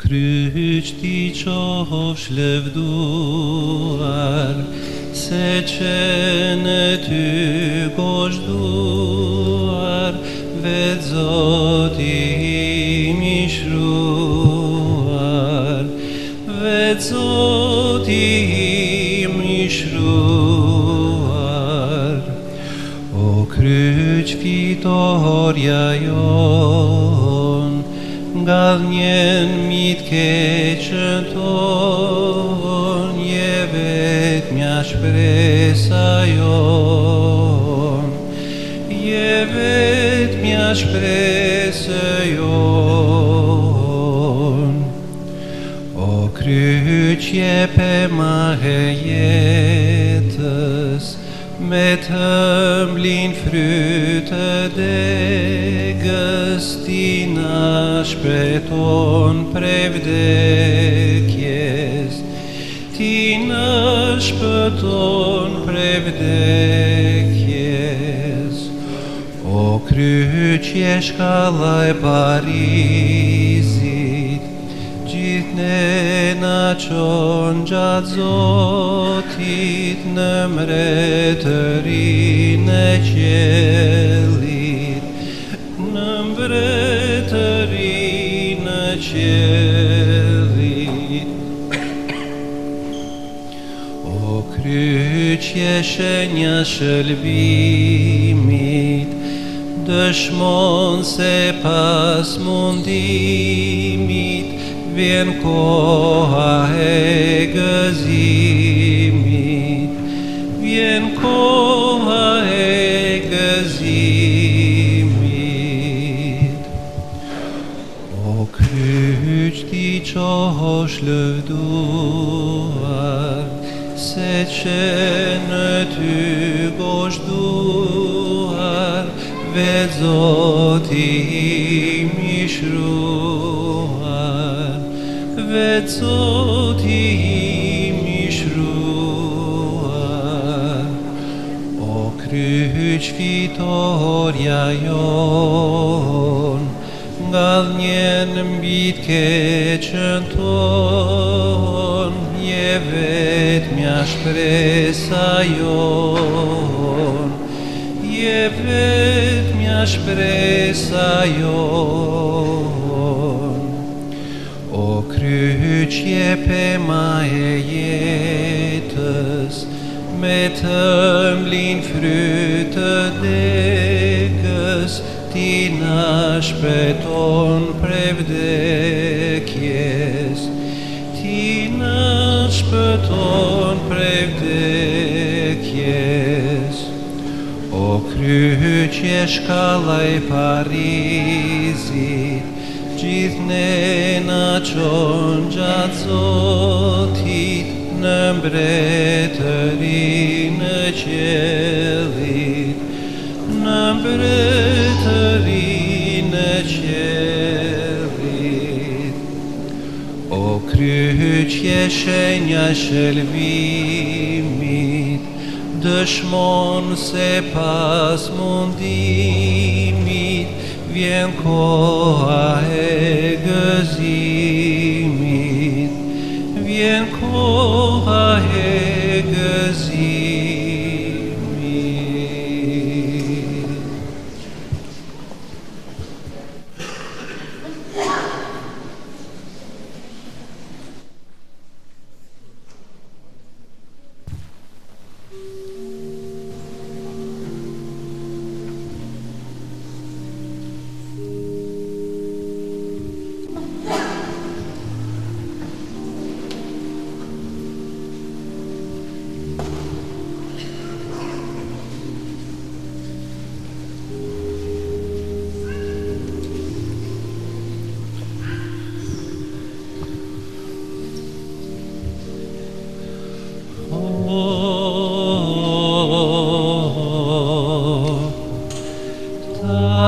Kryq ti qofsh lëvduar, se që në ty gozhduar, vetë Zoti i mishruar, vetë Zoti im i shruar, o kryq fitorja jon, nga dhënjen mi të keqën ton, je vetmja shpresa jon, je vetmja shpresa jon. O kryq jepe ma e jetës, me të mblin frytë degës, ti na shpëton prej vdekjes, ti na shpëton prej vdekjes. O kryq je shkalla e Parizit, gjithë na qon gjatë Zotit, në mbretërinë e qellit, në mbretërinë e qellit. O kryq je shenja shëlbimit, dëshmon se pas mundimit vjen koha e gëzimit, vjen koha e gëzimit. O kryq ti qosh lëvduar, se që në ty gozhduar, vetë Zoti im i shruar, vetë Zoti im i shruar. O kryq fitorja jon, nga dhënjen mbi të keqën ton, je vetmja shpresa jon, je vetmja shpresa jon. O kryq jepe ma e jetës, me të mblin frytë degës, ti na shpëton prej vdekjes, ti na shpëton prej vdekjes. O kryq je shkalla e Parizit, gjithë na qon gjatë Zotit, në mbretërinë e qellit, në mbretërinë e qellit. O kryq je shenja shëlbimit, dëshmon se pas mundimit vjen koha e gëzimit, vjen koha e gëzimit.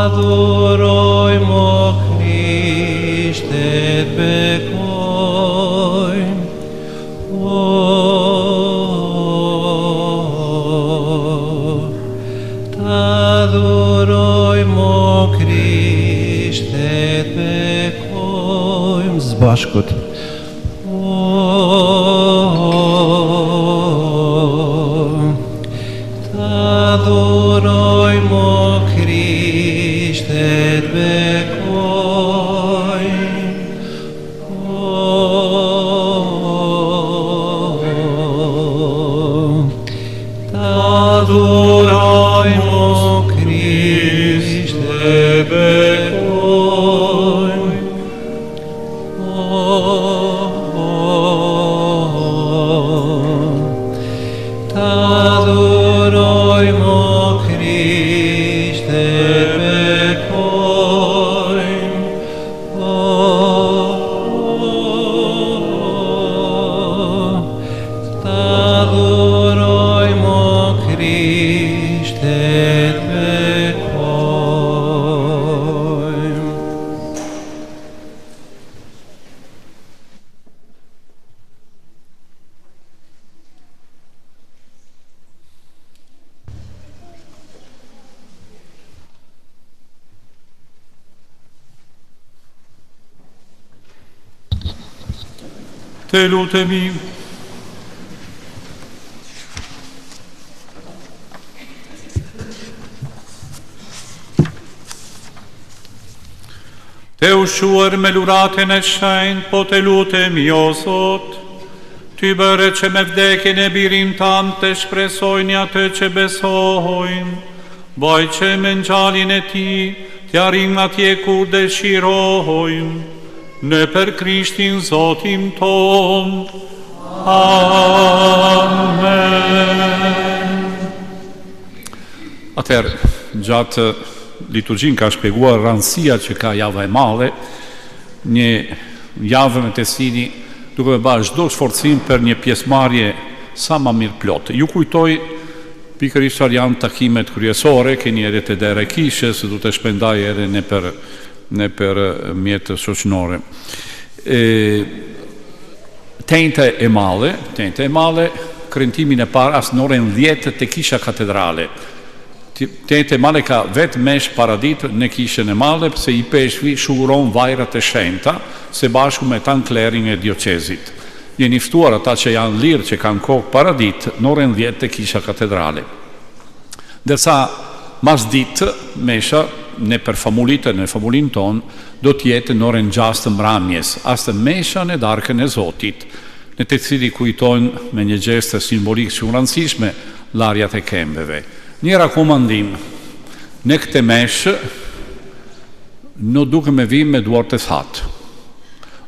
Adhurojmë o Krishtet bekojmë, t'adhurojmë o Krishtet bekojmë, zbashkut. T'adhurojmë o Krishtet bekojmë, T'adorojmë o Krishte, t'adorojmë o Krishte, Te lutemi. Te ushquar me luratën e shenjtë, po te lutemi o Zot, ty bëre që me vdekjen e birin tanë të shpresojnë atë që besojnë, baj që me ngjalljen e ti t'jarrim atje ku dëshirojnë, në për Krishtin Zotin ton. Amen. Atëherë, gjatë liturgjin ka shpjeguar rëndësia që ka java e madhe, një javë me të cili duke me bërë çdo sforcim për një pjesëmarrje sa më mirë plotë. Ju kujtoj pikërisht çfarë janë takimet kryesore, keni edhe të dera kishës, du të shpendaj edhe në për mjetë shoqënore. Tente e male, krentimin e parë as në orën 10 të kisha katedrale. Tente e male ka vetë mesh paradit në kishën e male, pëse i peshvi shuguron vajrat e shenjta, se bashku me tan klerin e dioqezit. Jeni ftuar ata që janë lirë, që kanë kokë paradit, në orën 10 të kisha katedrale. Dërsa mas ditë, mesha, në për famulin ton, do t'jetë në orën 6 të mramjes, as të mesha në darkën e Zotit, në të cili kujtojnë me një gjeste simbolik shumë rëndësishme larjat e kembeve. Një rakomandim, në këtë meshë, nuk duke me vim me duart të thatë.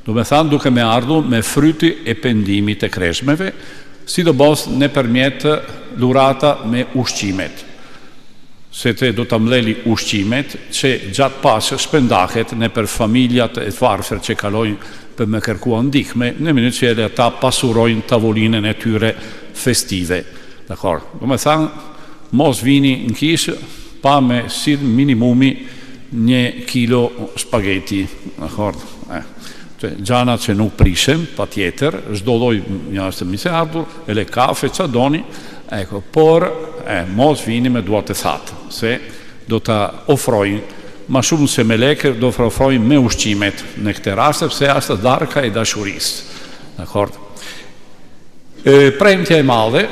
Do me thanë duke me ardhu me fryti e pendimit e kreshmeve, sidomos në përmjet lurata me ushqimet. Se te do të mleli ushqimet që gjatë pasë shpendahet në për familjat e varfër që kalojnë për me kërkua ndihme, në mënyrë që edhe ata pasurojnë tavolinën e tyre festive. Dakor, do me thanë, mos vini në kishë pa me si minimumi 1 kilo spaghetti. Dakor, gjana që nuk prishem, pa tjetër, çdo lloj një është mise ardhur, ele kafe, që doni, por mos vini me duart e thatë, se do të ofrojnë, ma shumë se me lekë, do të ofrojnë me ushqimet në këte raste, pse ashtë darka e dashurisë. Dakor? Premtja e madhe,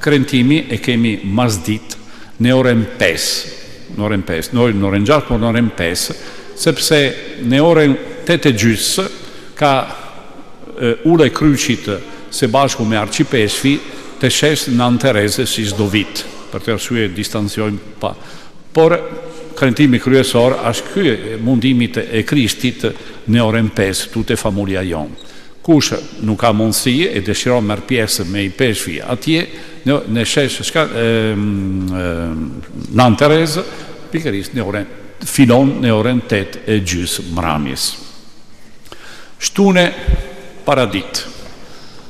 krentimi e kemi masdit në orën 5, në orën 6, por në orën 5, sepse në orën 8:30 ka ule kryqit se bashku me arqipeshvi të shesë në Antereze si çdo vit, për të arsye distanciojmë pa. Por krentimi kryesor është ky mundimit e Krishtit në orën 5 tute famulja jonë. Kush nuk ka mundësi e dëshiron merr pjesë me i peshvi atje në shesë në Antereze, pikërisht filon në orën 8:30 mramjes. Shtune paradit.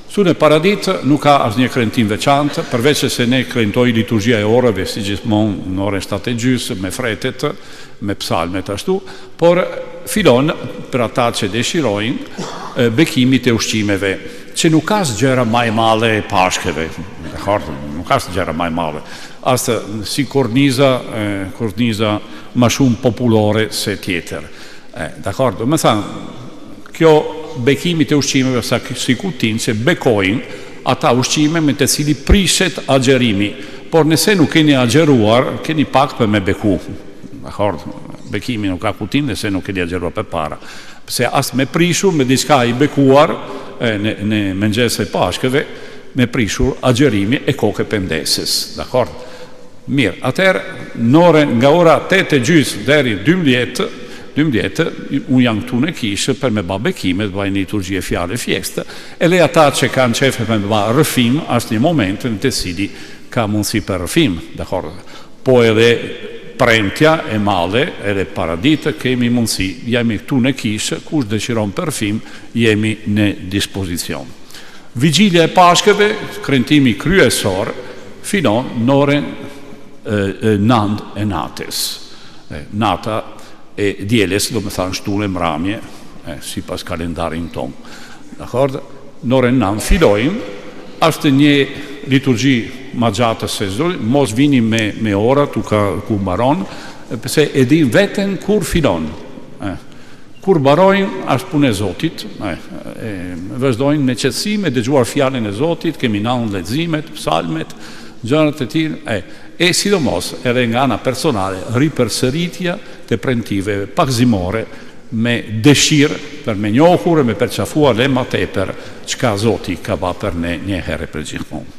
Shtune paradit nuk ka asnjë krentim veçantë, përveç se ne krentoj liturgjia e orëve si gjithmonë në orën 7:30 me fretet, me psalmet ashtu, por filon për ata që dëshirojnë bekimit e ushqimeve, që nuk ka gjëra më e madhe e pashkeve, nuk ka gjëra më e madhe. Asë si korniza ma shumë populore se tjetër. Dakor, me thanë, kjo bekimit e ushqimeve sa si kutin që bekojnë ata ushqime me të cili prishet agjerimi, por nëse nuk keni agjeruar, keni pak për me beku. Dakor, bekimi nuk ka kutin nëse nuk keni agjeruar për para. Pse asë me prishur, me diçka i bekuar në mëngjes e pashkeve, me prishur agjerimi e koke pendeses. Dakor? Mirë, atëherë, nga ora 8:30 deri 12, 12, unë jam këtu në kishë për me ba bekimet, baj një liturgjie fjale fjeste, edhe ata që kanë qefe me ba rëfim, është një moment në të cili ka mundësi për rëfim, po edhe premtja e madhe, edhe paraditë, kemi mundësi, jemi këtu në kishë, kush dëshiron për rëfim, jemi në dispozicion. Vigjilja e Pashkëve, krentimi kryesor, finon në orën 9 e natës. Nata e djeles, do me thanë shtunë e mramje, si pas kalendarin tonë. Në orën 9 fillojmë, është një liturgji ma gjatës se zërë, mos vini me ora ku mbaron, pëse edhin vetën kur filon. Kur barojnë, është punë e Zotit, vazhdojnë me qetësi, me dëgjuar fjalën e Zotit, kemi nalën leximet, psalmet, gjërat e tjera, e sidomos edhe nga ana personale, ripërsëritja të premtive pakzimore, me dëshirë për me njohur e me përqafuar le ma tepër çka Zoti ka ba për ne një herë për gjithmonë.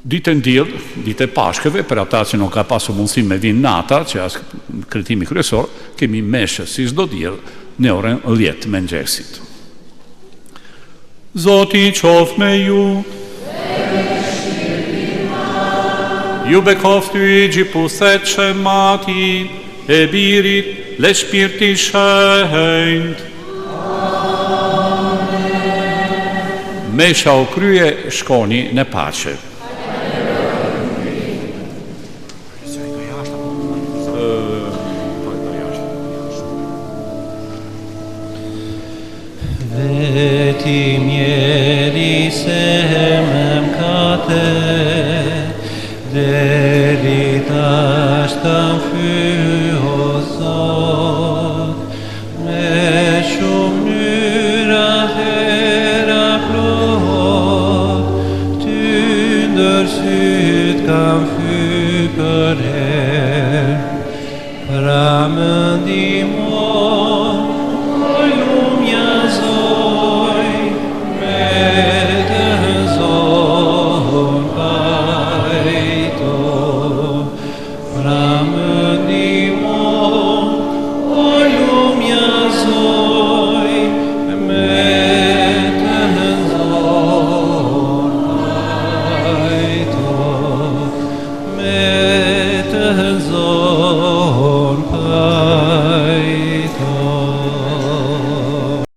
Ditën diell, ditë e Pashkëve, për ata që nuk ka pasur mundësi me vinë nata, që është kretimi kryesor, kemi meshë si çdo diell në orën 10 mëngjesit. Zoti qof me ju. Ju bekofty i gjipuset që mati, e birit le shpirti shenjt. Mesha u krye, shkoni në pace. Veti mjeri se hem kate, deri tash kam fy o Zot, me shumë nyra hera plot, ty ndërsyt kam fy për her, pra më ndihmon, o lumja zoj, me të zon pajto, pra më ndihmon, o lumja zoj, me të zon pajto, me të zon